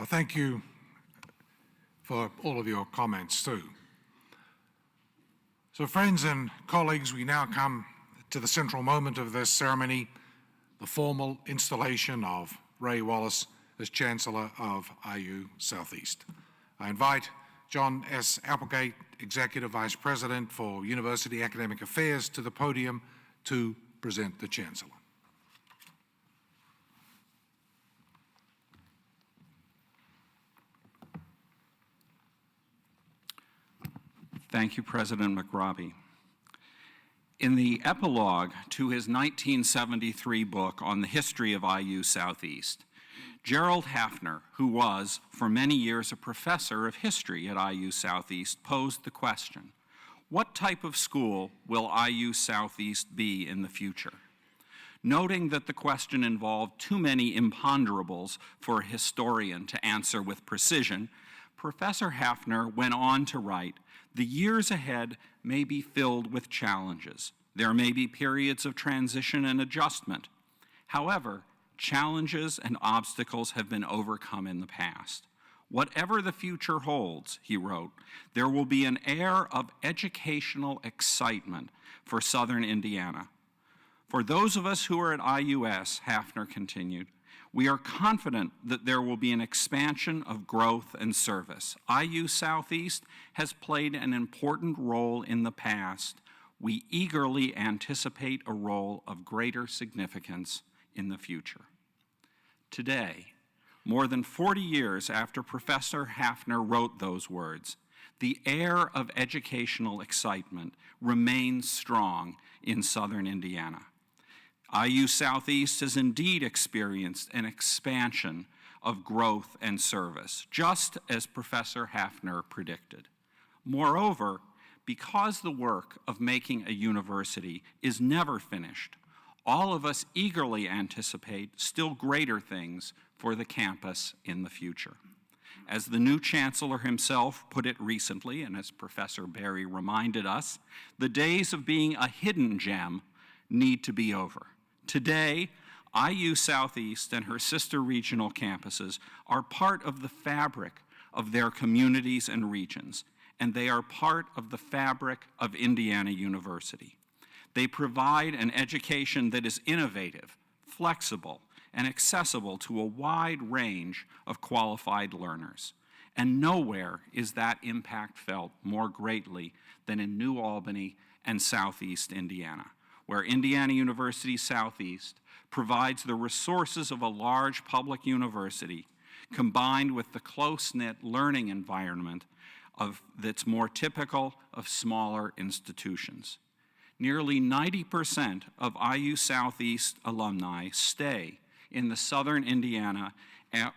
Thank you for all of your comments too. So friends and colleagues, we now come to the central moment of this ceremony, the formal installation of Ray Wallace as Chancellor of IU Southeast. I invite John S. Applegate, Executive Vice President for University Academic Affairs, to the podium to present the Chancellor. Thank you, President McRobbie. In the epilogue to his 1973 book on the history of IU Southeast, Gerald Hafner, who was for many years a professor of history at IU Southeast, posed the question, what type of school will IU Southeast be in the future? Noting that the question involved too many imponderables for a historian to answer with precision, Professor Hafner went on to write, the years ahead may be filled with challenges. There may be periods of transition and adjustment. However, challenges and obstacles have been overcome in the past. Whatever the future holds, he wrote, there will be an air of educational excitement for Southern Indiana. For those of us who are at IUS, Hafner continued, we are confident that there will be an expansion of growth and service. IU Southeast has played an important role in the past. We eagerly anticipate a role of greater significance in the future. Today, more than 40 years after Professor Hafner wrote those words, the air of educational excitement remains strong in Southern Indiana. IU Southeast has indeed experienced an expansion of growth and service, just as Professor Hafner predicted. Moreover, because the work of making a university is never finished, all of us eagerly anticipate still greater things for the campus in the future. As the new chancellor himself put it recently, and as Professor Berry reminded us, the days of being a hidden gem need to be over. Today, IU Southeast and her sister regional campuses are part of the fabric of their communities and regions, and they are part of the fabric of Indiana University. They provide an education that is innovative, flexible, and accessible to a wide range of qualified learners. And nowhere is that impact felt more greatly than in New Albany and Southeast Indiana, where Indiana University Southeast provides the resources of a large public university combined with the close-knit learning environment that's more typical of smaller institutions. Nearly 90% of IU Southeast alumni stay in the Southern Indiana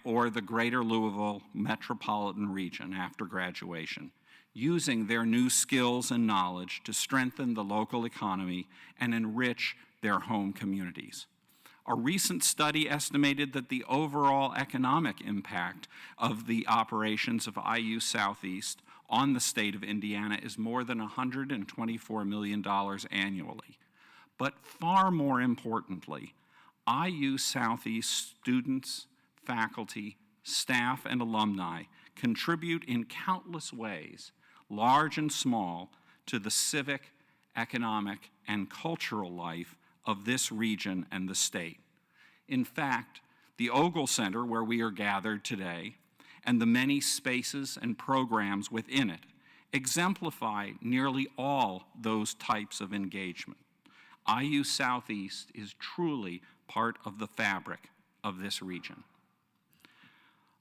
or the greater Louisville metropolitan region after graduation, using their new skills and knowledge to strengthen the local economy and enrich their home communities. A recent study estimated that the overall economic impact of the operations of IU Southeast on the state of Indiana is more than $124 million annually. But far more importantly, IU Southeast students, faculty, staff, and alumni contribute in countless ways, large and small, to the civic, economic, and cultural life of this region and the state. In fact, the Ogle Center, where we are gathered today, and the many spaces and programs within it exemplify nearly all those types of engagement. IU Southeast is truly part of the fabric of this region.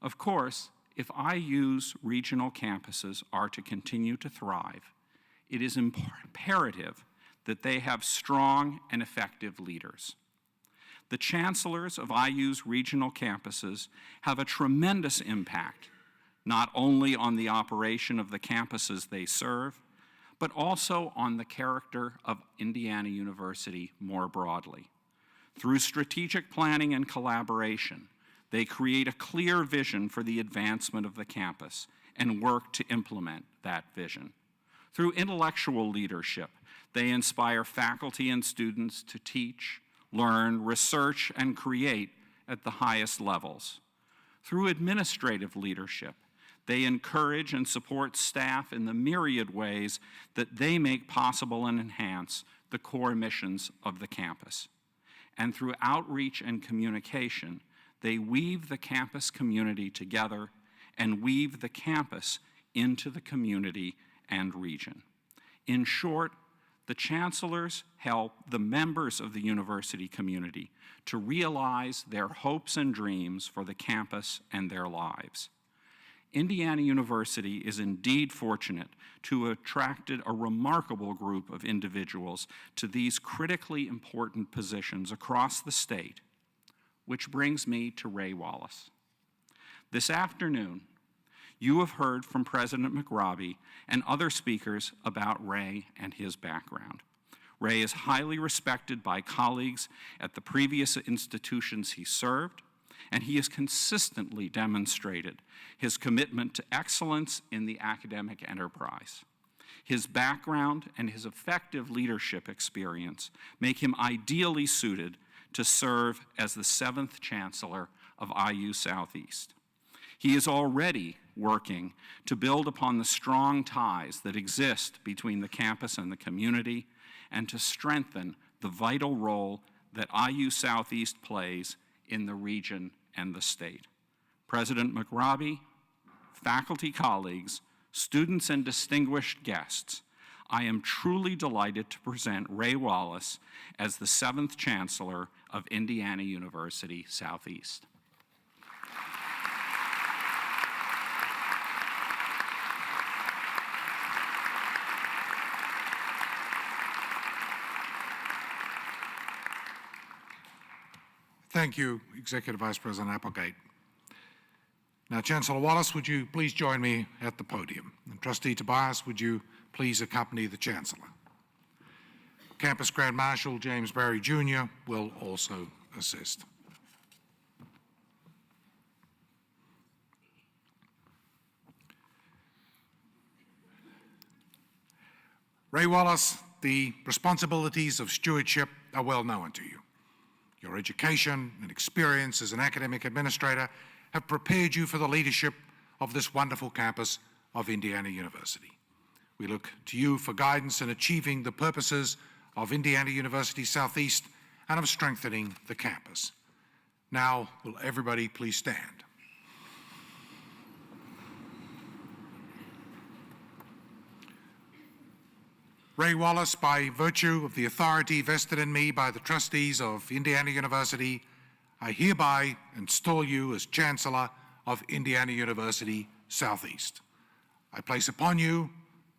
Of course, if IU's regional campuses are to continue to thrive, it is imperative that they have strong and effective leaders. The chancellors of IU's regional campuses have a tremendous impact, not only on the operation of the campuses they serve, but also on the character of Indiana University more broadly. Through strategic planning and collaboration, they create a clear vision for the advancement of the campus and work to implement that vision. Through intellectual leadership, they inspire faculty and students to teach, learn, research, and create at the highest levels. Through administrative leadership, they encourage and support staff in the myriad ways that they make possible and enhance the core missions of the campus. And through outreach and communication, they weave the campus community together and weave the campus into the community and region. In short, the chancellors help the members of the university community to realize their hopes and dreams for the campus and their lives. Indiana University is indeed fortunate to have attracted a remarkable group of individuals to these critically important positions across the state, which brings me to Ray Wallace. This afternoon, you have heard from President McRobbie and other speakers about Ray and his background. Ray is highly respected by colleagues at the previous institutions he served, and he has consistently demonstrated his commitment to excellence in the academic enterprise. His background and his effective leadership experience make him ideally suited to serve as the 7th Chancellor of IU Southeast. He is already working to build upon the strong ties that exist between the campus and the community and to strengthen the vital role that IU Southeast plays in the region and the state. President McRobbie, faculty colleagues, students, and distinguished guests, I am truly delighted to present Ray Wallace as the 7th Chancellor of Indiana University Southeast. Thank you, Executive Vice President Applegate. Now, Chancellor Wallace, would you please join me at the podium? And Trustee Tobias, would you please accompany the Chancellor? Campus Grand Marshal James Barry Jr. will also assist. Ray Wallace, the responsibilities of stewardship are well known to you. Your education and experience as an academic administrator have prepared you for the leadership of this wonderful campus of Indiana University. We look to you for guidance in achieving the purposes of Indiana University Southeast and of strengthening the campus. Now, will everybody please stand? Ray Wallace, by virtue of the authority vested in me by the trustees of Indiana University, I hereby install you as Chancellor of Indiana University Southeast. I place upon you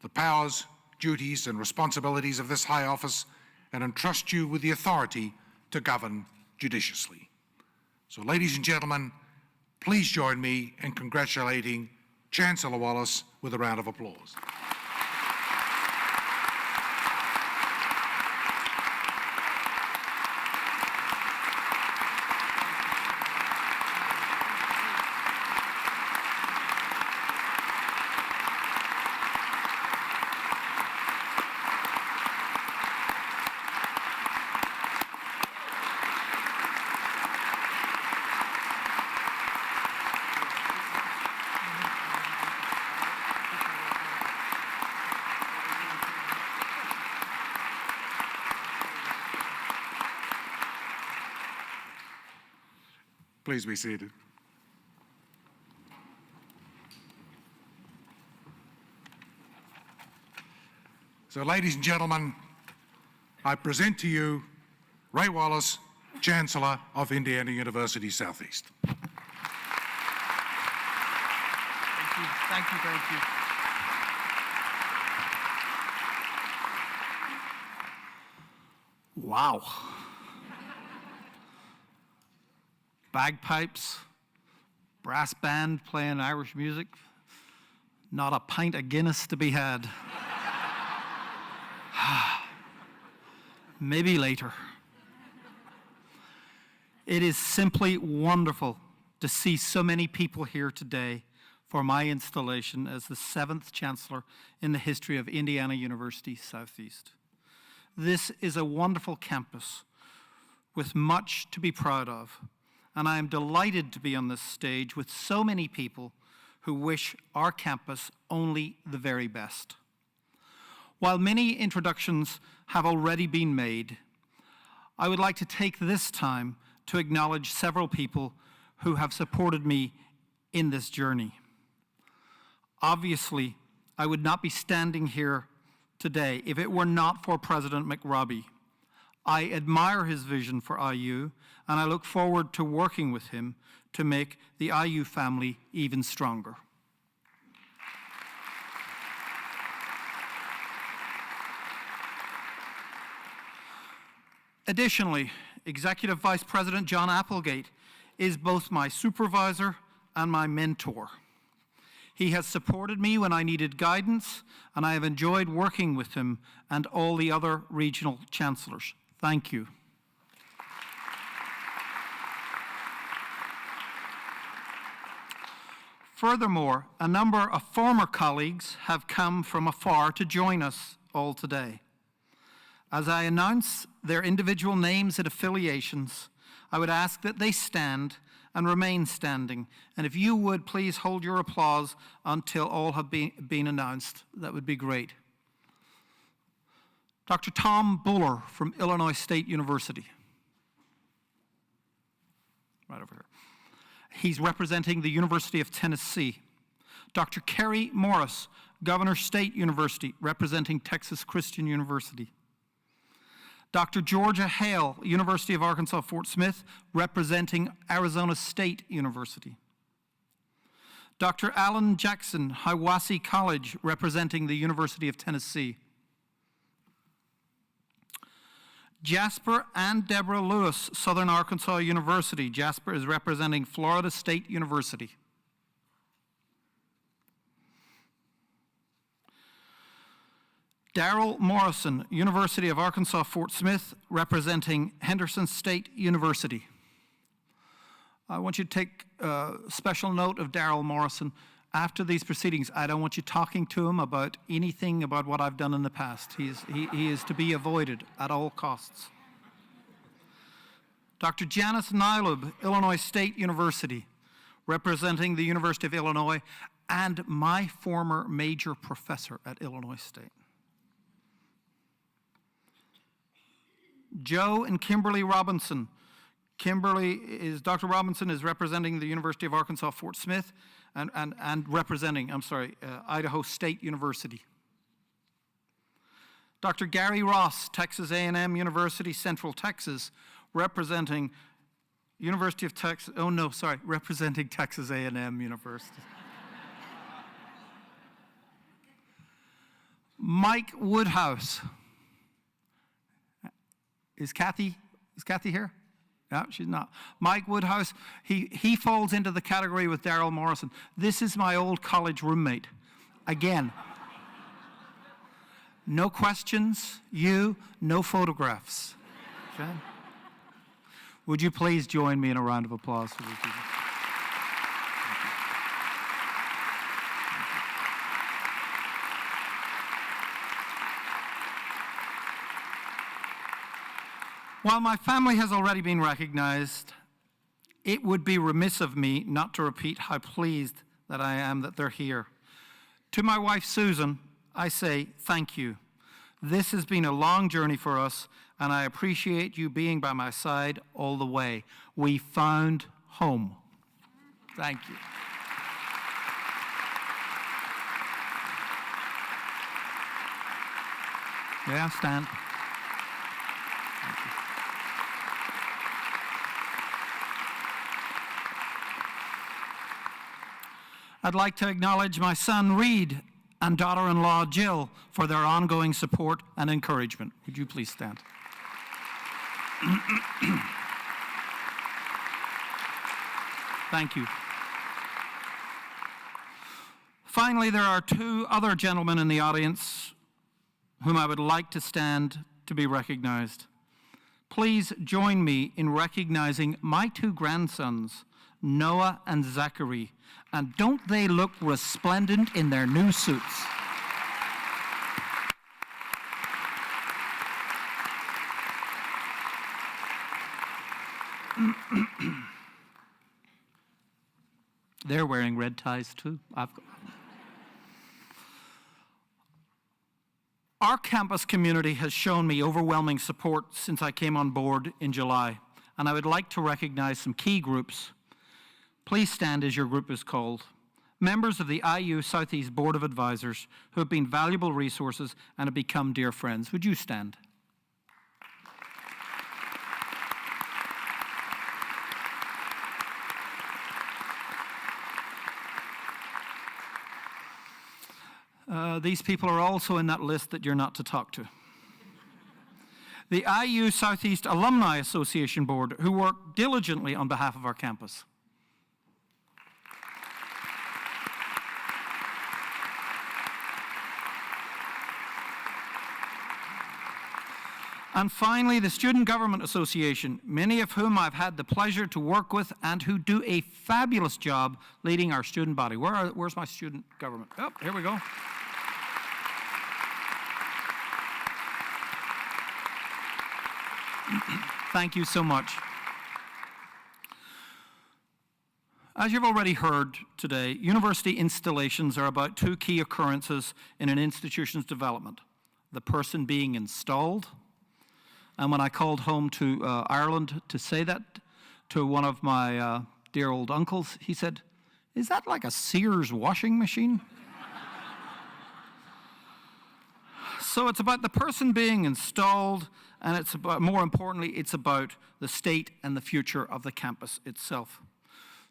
the powers, duties, and responsibilities of this high office and entrust you with the authority to govern judiciously. So, ladies and gentlemen, please join me in congratulating Chancellor Wallace with a round of applause. Please be seated. So, ladies and gentlemen, I present to you Ray Wallace, Chancellor of Indiana University Southeast. Thank you, thank you. Wow. Bagpipes, brass band playing Irish music, not a pint of Guinness to be had. Maybe later. It is simply wonderful to see so many people here today for my installation as the 7th Chancellor in the history of Indiana University Southeast. This is a wonderful campus with much to be proud of, and I am delighted to be on this stage with so many people who wish our campus only the very best. While many introductions have already been made, I would like to take this time to acknowledge several people who have supported me in this journey. Obviously, I would not be standing here today if it were not for President McRobbie. I admire his vision for IU, and I look forward to working with him to make the IU family even stronger. Additionally, Executive Vice President John Applegate is both my supervisor and my mentor. He has supported me when I needed guidance, and I have enjoyed working with him and all the other regional chancellors. Thank you. Furthermore, a number of former colleagues have come from afar to join us all today. As I announce their individual names and affiliations, I would ask that they stand and remain standing. And if you would, please hold your applause until all have been announced. That would be great. Dr. Tom Buller from Illinois State University. Right over here. He's representing the University of Tennessee. Dr. Kerry Morris, Governor State University, representing Texas Christian University. Dr. Georgia Hale, University of Arkansas, Fort Smith, representing Arizona State University. Dr. Alan Jackson, Hiwassee College, representing the University of Tennessee. Jasper and Deborah Lewis, Southern Arkansas University. Jasper is representing Florida State University. Darrell Morrison, University of Arkansas, Fort Smith, representing Henderson State University. I want you to take special note of Darrell Morrison. After these proceedings, I don't want you talking to him about anything about what I've done in the past. He is to be avoided at all costs. Dr. Janice Nylub, Illinois State University, representing the University of Illinois, and my former major professor at Illinois State. Joe and Kimberly Robinson. Dr. Robinson is representing the University of Arkansas, Fort Smith, and representing, Idaho State University. Dr. Gary Ross, Texas A&M University, Central Texas, representing University of Texas, representing Texas A&M University. Mike Woodhouse. Is Kathy here? No, she's not. Mike Woodhouse, he falls into the category with Darrell Morrison. This is my old college roommate. Again, no questions, no photographs. Okay? Would you please join me in a round of applause for these people? While my family has already been recognized, it would be remiss of me not to repeat how pleased that I am that they're here. To my wife, Susan, I say thank you. This has been a long journey for us, and I appreciate you being by my side all the way. We found home. Thank you. Yeah, stand. I'd like to acknowledge my son, Reed, and daughter-in-law, Jill, for their ongoing support and encouragement. Would you please stand? Thank you. Finally, there are two other gentlemen in the audience whom I would like to stand to be recognized. Please join me in recognizing my two grandsons, Noah and Zachary. And don't they look resplendent in their new suits? They're wearing red ties too. Our campus community has shown me overwhelming support since I came on board in July, and I would like to recognize some key groups. Please stand as your group is called. Members of the IU Southeast Board of Advisors who have been valuable resources and have become dear friends. Would you stand? These people are also in that list that you're not to talk to. The IU Southeast Alumni Association Board, who work diligently on behalf of our campus. And finally, the Student Government Association, many of whom I've had the pleasure to work with and who do a fabulous job leading our student body. Where's my student government? Oh, here we go. Thank you so much. As you've already heard today, university installations are about two key occurrences in an institution's development: the person being installed. And when I called home to Ireland to say that to one of my dear old uncles, he said, "Is that like a Sears washing machine?" So it's about the person being installed, and it's about, more importantly, it's about the state and the future of the campus itself.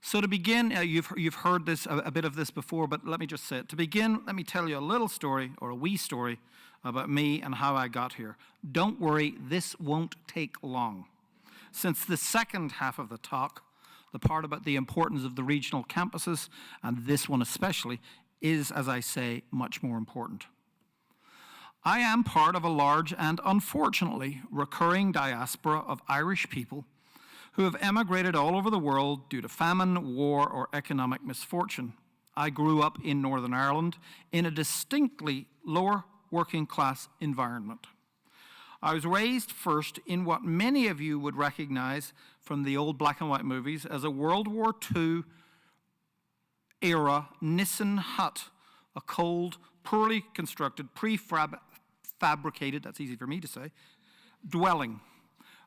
So to begin, you've heard this a bit of this before, but let me just say it. To begin, let me tell you a little story, or a wee story, about me and how I got here. Don't worry, this won't take long, since the second half of the talk, the part about the importance of the regional campuses, and this one especially, is, as I say, much more important. I am part of a large and unfortunately recurring diaspora of Irish people who have emigrated all over the world due to famine, war, or economic misfortune. I grew up in Northern Ireland in a distinctly lower working class environment. I was raised first in what many of you would recognize from the old black and white movies as a World War II era Nissen hut, a cold, poorly constructed, prefabricated, that's easy for me to say, dwelling.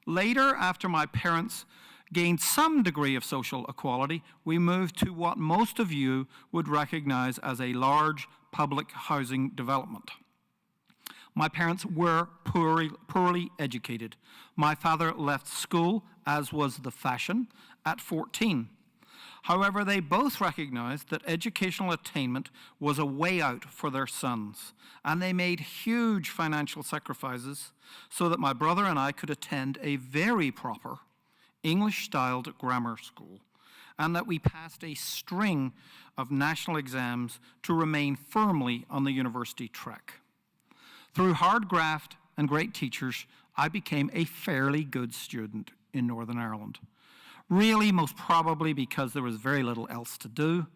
Later, after my parents gained some degree of social equality, we moved to what most of you would recognize as a large public housing development. My parents were poorly educated. My father left school, as was the fashion, at 14. However, they both recognized that educational attainment was a way out for their sons, and they made huge financial sacrifices so that my brother and I could attend a very proper English-styled grammar school, and that we passed a string of national exams to remain firmly on the university track. Through hard graft and great teachers, I became a fairly good student in Northern Ireland. Really, most probably because there was very little else to do,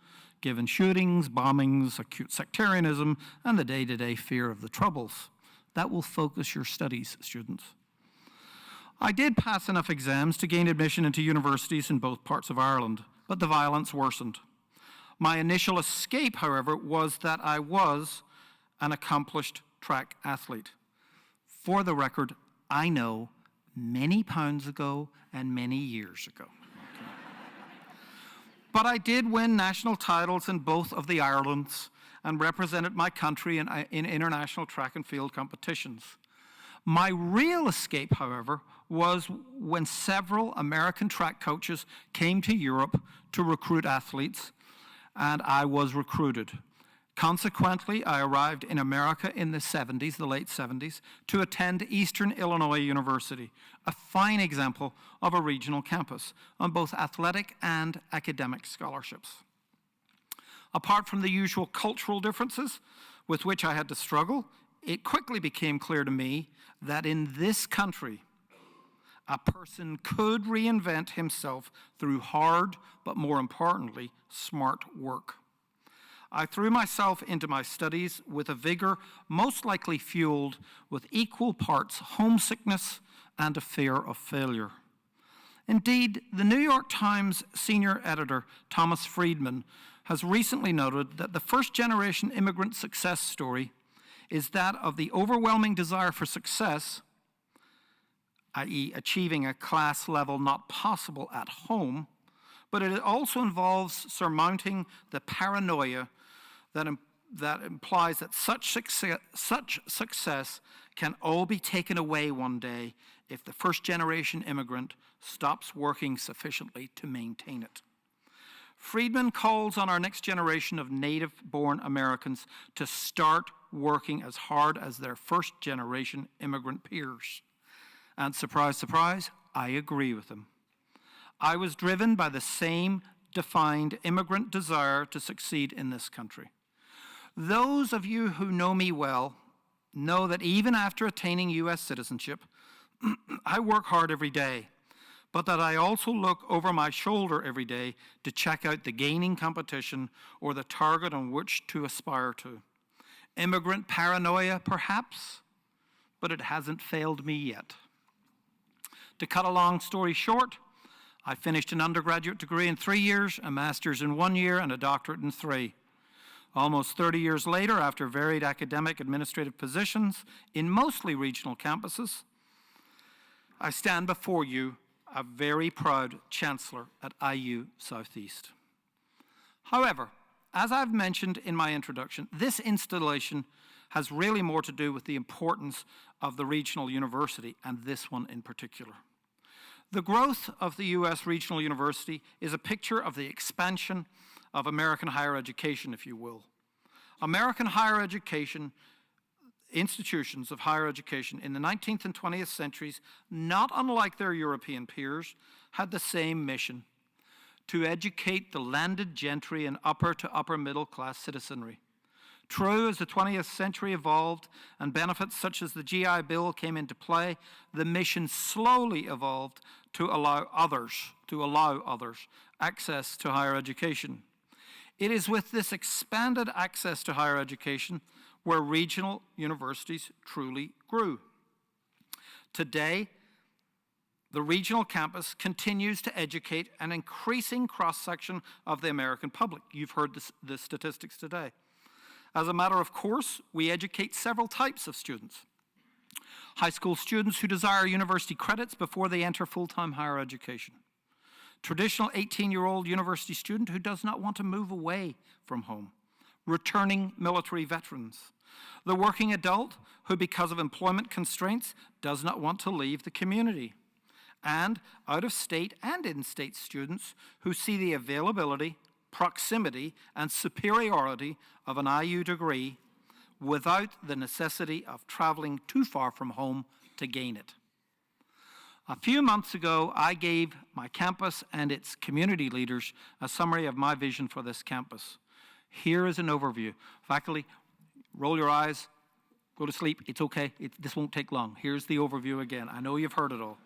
given shootings, bombings, acute sectarianism, and the day-to-day fear of the Troubles. That will focus your studies, students. I did pass enough exams to gain admission into universities in both parts of Ireland, but the violence worsened. My initial escape, however, was that I was an accomplished track athlete. For the record, I know many pounds ago and many years ago. But I did win national titles in both of the Irelands and represented my country in international track and field competitions. My real escape, however, was when several American track coaches came to Europe to recruit athletes, and I was recruited. Consequently, I arrived in America in the 70s, the late 70s, to attend Eastern Illinois University, a fine example of a regional campus on both athletic and academic scholarships. Apart from the usual cultural differences with which I had to struggle, it quickly became clear to me that in this country, a person could reinvent himself through hard, but more importantly, smart work. I threw myself into my studies with a vigor most likely fueled with equal parts homesickness and a fear of failure. Indeed, the New York Times senior editor, Thomas Friedman, has recently noted that the first-generation immigrant success story is that of the overwhelming desire for success, i.e. achieving a class level not possible at home, but it also involves surmounting the paranoia that implies that such success can all be taken away one day if the first-generation immigrant stops working sufficiently to maintain it. Friedman calls on our next generation of native-born Americans to start working as hard as their first-generation immigrant peers. And surprise, surprise, I agree with him. I was driven by the same defined immigrant desire to succeed in this country. Those of you who know me well know that even after attaining U.S. citizenship, I work hard every day, but that I also look over my shoulder every day to check out the gaining competition or the target on which to aspire to. Immigrant paranoia, perhaps, but it hasn't failed me yet. To cut a long story short, I finished an undergraduate degree in 3 years, a master's in 1 year, and a doctorate in 3. Almost 30 years later, after varied academic administrative positions in mostly regional campuses, I stand before you, a very proud Chancellor at IU Southeast. However, as I've mentioned in my introduction, this installation has really more to do with the importance of the regional university, and this one in particular. The growth of the U.S. regional university is a picture of the expansion of American higher education, if you will. American higher education, institutions of higher education in the 19th and 20th centuries, not unlike their European peers, had the same mission: to educate the landed gentry and upper to upper middle class citizenry. True, as the 20th century evolved and benefits such as the GI Bill came into play, the mission slowly evolved to allow others access to higher education. It is with this expanded access to higher education where regional universities truly grew. Today, the regional campus continues to educate an increasing cross-section of the American public. You've heard the statistics today. As a matter of course, we educate several types of students. High school students who desire university credits before they enter full-time higher education. Traditional 18-year-old university student who does not want to move away from home. Returning military veterans. The working adult who, because of employment constraints, does not want to leave the community. And out-of-state and in-state students who see the availability, proximity, and superiority of an IU degree without the necessity of traveling too far from home to gain it. A few months ago, I gave my campus and its community leaders a summary of my vision for this campus. Here is an overview. Faculty, roll your eyes, go to sleep, it's okay, this won't take long. Here's the overview again. I know you've heard it all.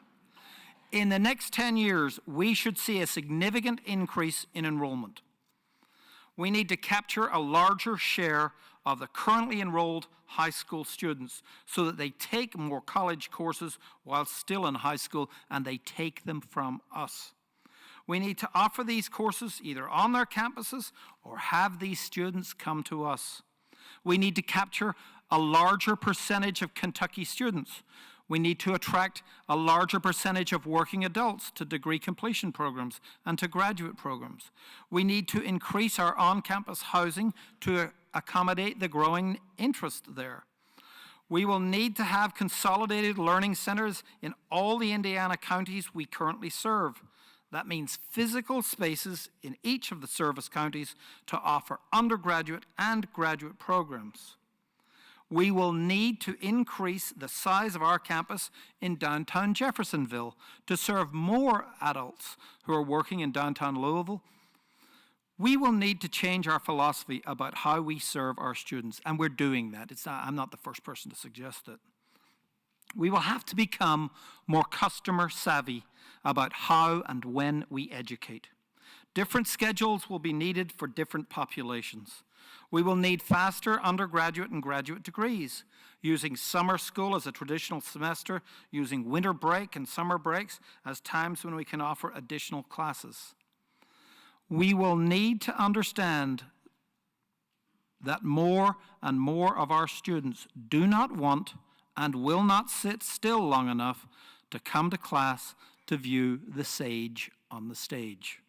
In the next 10 years, we should see a significant increase in enrollment. We need to capture a larger share of the currently enrolled high school students so that they take more college courses while still in high school, and they take them from us. We need to offer these courses either on their campuses or have these students come to us. We need to capture a larger percentage of Kentucky students. We need to attract a larger percentage of working adults to degree completion programs and to graduate programs. We need to increase our on-campus housing to accommodate the growing interest there. We will need to have consolidated learning centers in all the Indiana counties we currently serve. That means physical spaces in each of the service counties to offer undergraduate and graduate programs. We will need to increase the size of our campus in downtown Jeffersonville to serve more adults who are working in downtown Louisville. We will need to change our philosophy about how we serve our students, and we're doing that. I'm not the first person to suggest it. We will have to become more customer savvy about how and when we educate. Different schedules will be needed for different populations. We will need faster undergraduate and graduate degrees, using summer school as a traditional semester, using winter break and summer breaks as times when we can offer additional classes. We will need to understand that more and more of our students do not want and will not sit still long enough to come to class to view the sage on the stage.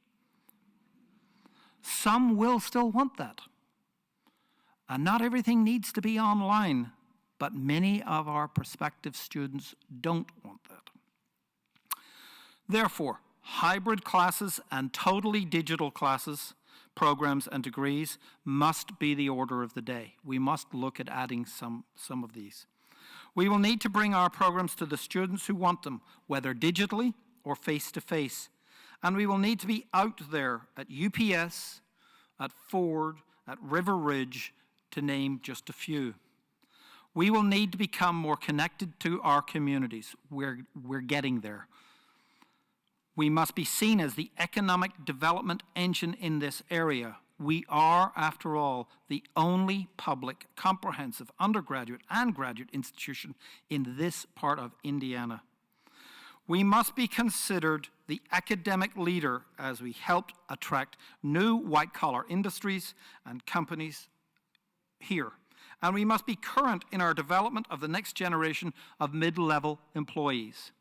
Some will still want that. And not everything needs to be online, but many of our prospective students don't want that. Therefore, hybrid classes and totally digital classes, programs, and degrees must be the order of the day. We must look at adding some of these. We will need to bring our programs to the students who want them, whether digitally or face-to-face. And we will need to be out there at UPS, at Ford, at River Ridge, to name just a few. We will need to become more connected to our communities. We're getting there. We must be seen as the economic development engine in this area. We are, after all, the only public, comprehensive undergraduate and graduate institution in this part of Indiana. We must be considered the academic leader as we help attract new white-collar industries and companies here. And we must be current in our development of the next generation of mid-level employees.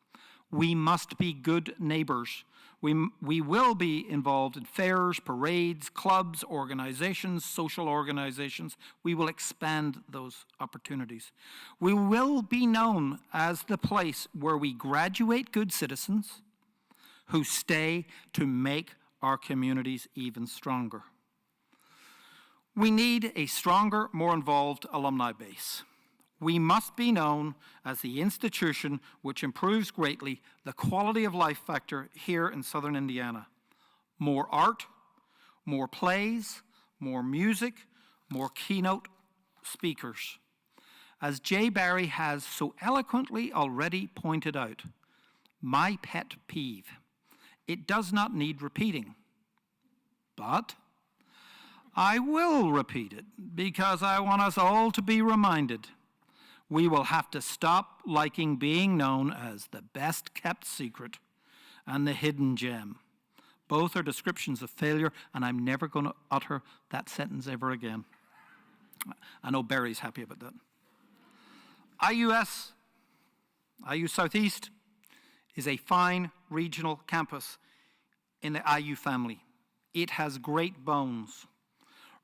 We must be good neighbors. We will be involved in fairs, parades, clubs, organizations, social organizations. We will expand those opportunities. We will be known as the place where we graduate good citizens who stay to make our communities even stronger. We need a stronger, more involved alumni base. We must be known as the institution which improves greatly the quality of life factor here in southern Indiana. More art, more plays, more music, more keynote speakers. As Jay Barry has so eloquently already pointed out, my pet peeve, it does not need repeating, but I will repeat it because I want us all to be reminded. We will have to stop liking being known as the best kept secret and the hidden gem. Both are descriptions of failure, and I'm never going to utter that sentence ever again. I know Barry's happy about that. IU Southeast, is a fine regional campus in the IU family. It has great bones.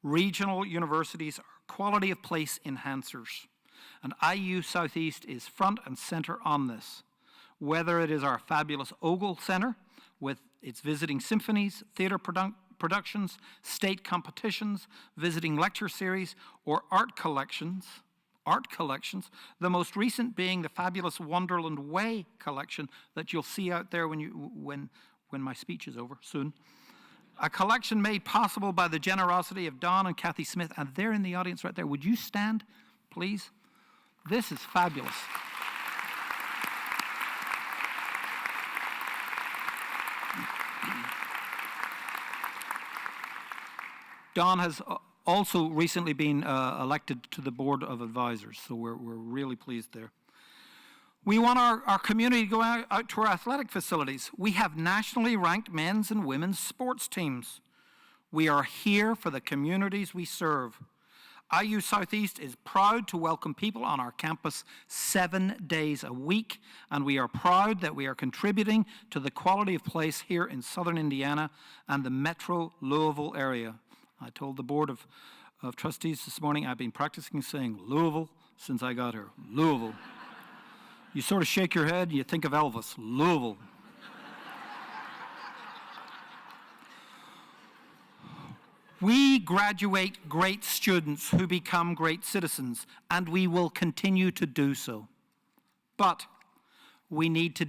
Regional universities are quality of place enhancers. And IU Southeast is front and center on this. Whether it is our fabulous Ogle Center with its visiting symphonies, theater productions, state competitions, visiting lecture series, or art collections, the most recent being the fabulous Wonderland Way collection that you'll see out there when my speech is over soon. A collection made possible by the generosity of Don and Kathy Smith, and they're in the audience right there. Would you stand, please? This is fabulous. Don has also recently been elected to the Board of Advisors, so we're really pleased there. We want our community to go out to our athletic facilities. We have nationally ranked men's and women's sports teams. We are here for the communities we serve. IU Southeast is proud to welcome people on our campus 7 days a week, and we are proud that we are contributing to the quality of place here in southern Indiana and the metro Louisville area. I told the Board of Trustees this morning I've been practicing saying Louisville since I got here. Louisville. You sort of shake your head and you think of Elvis. Louisville. We graduate great students who become great citizens, and we will continue to do so. But we need to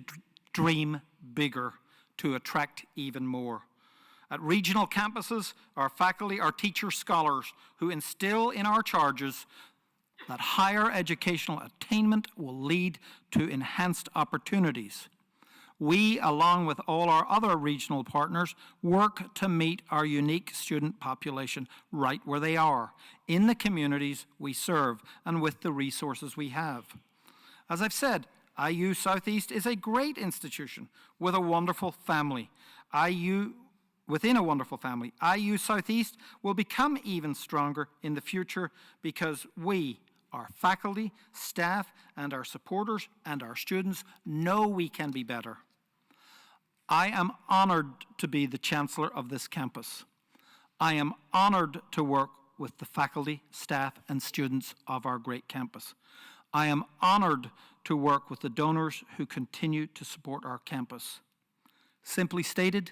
dream bigger to attract even more. At regional campuses, our faculty are teacher scholars who instill in our charges that higher educational attainment will lead to enhanced opportunities. We, along with all our other regional partners, work to meet our unique student population right where they are, in the communities we serve and with the resources we have. As I've said, IU Southeast is a great institution with a wonderful family. Within a wonderful family, IU Southeast will become even stronger in the future because we, our faculty, staff, and our supporters and our students know we can be better. I am honored to be the Chancellor of this campus. I am honored to work with the faculty, staff, and students of our great campus. I am honored to work with the donors who continue to support our campus. Simply stated,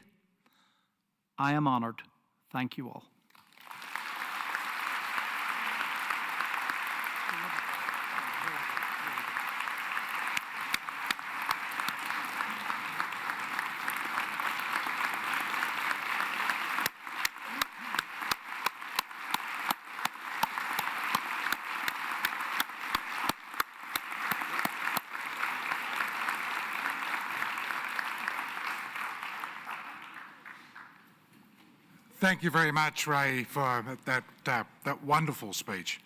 I am honored. Thank you all. Thank you very much, Ray, for that wonderful speech.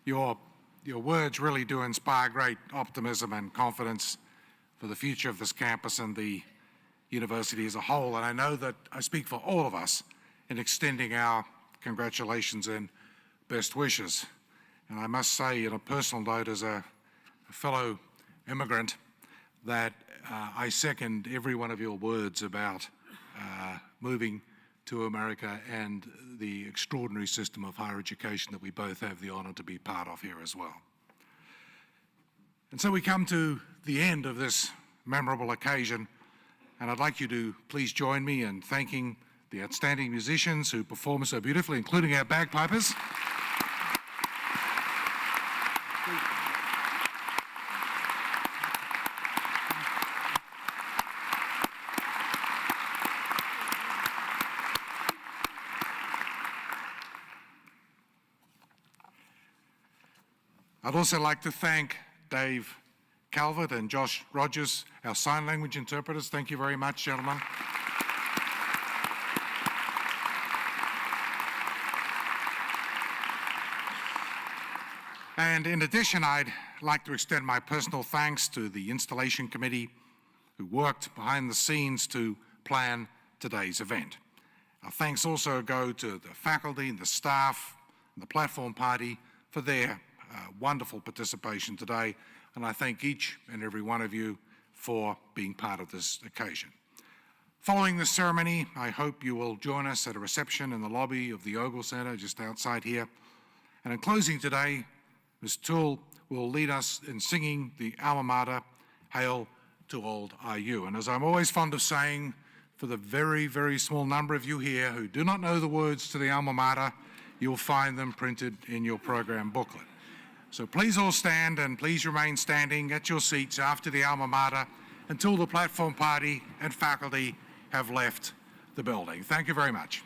Your words really do inspire great optimism and confidence for the future of this campus and the university as a whole. And I know that I speak for all of us in extending our congratulations and best wishes. And I must say, on a personal note, as a fellow immigrant, that I second every one of your words about moving to America and the extraordinary system of higher education that we both have the honor to be part of here as well. And so we come to the end of this memorable occasion, and I'd like you to please join me in thanking the outstanding musicians who perform so beautifully, including our bagpipers. I'd also like to thank Dave Calvert and Josh Rogers, our sign language interpreters. Thank you very much, gentlemen. And in addition, I'd like to extend my personal thanks to the installation committee who worked behind the scenes to plan today's event. Our thanks also go to the faculty and the staff and the platform party for their wonderful participation today, and I thank each and every one of you for being part of this occasion. Following the ceremony, I hope you will join us at a reception in the lobby of the Ogle Center just outside here. And in closing today, Ms. Toole will lead us in singing the alma mater, Hail to Old IU. And as I'm always fond of saying, for the very, very small number of you here who do not know the words to the alma mater, you'll find them printed in your program booklet. So please all stand, and please remain standing at your seats after the alma mater until the platform party and faculty have left the building. Thank you very much.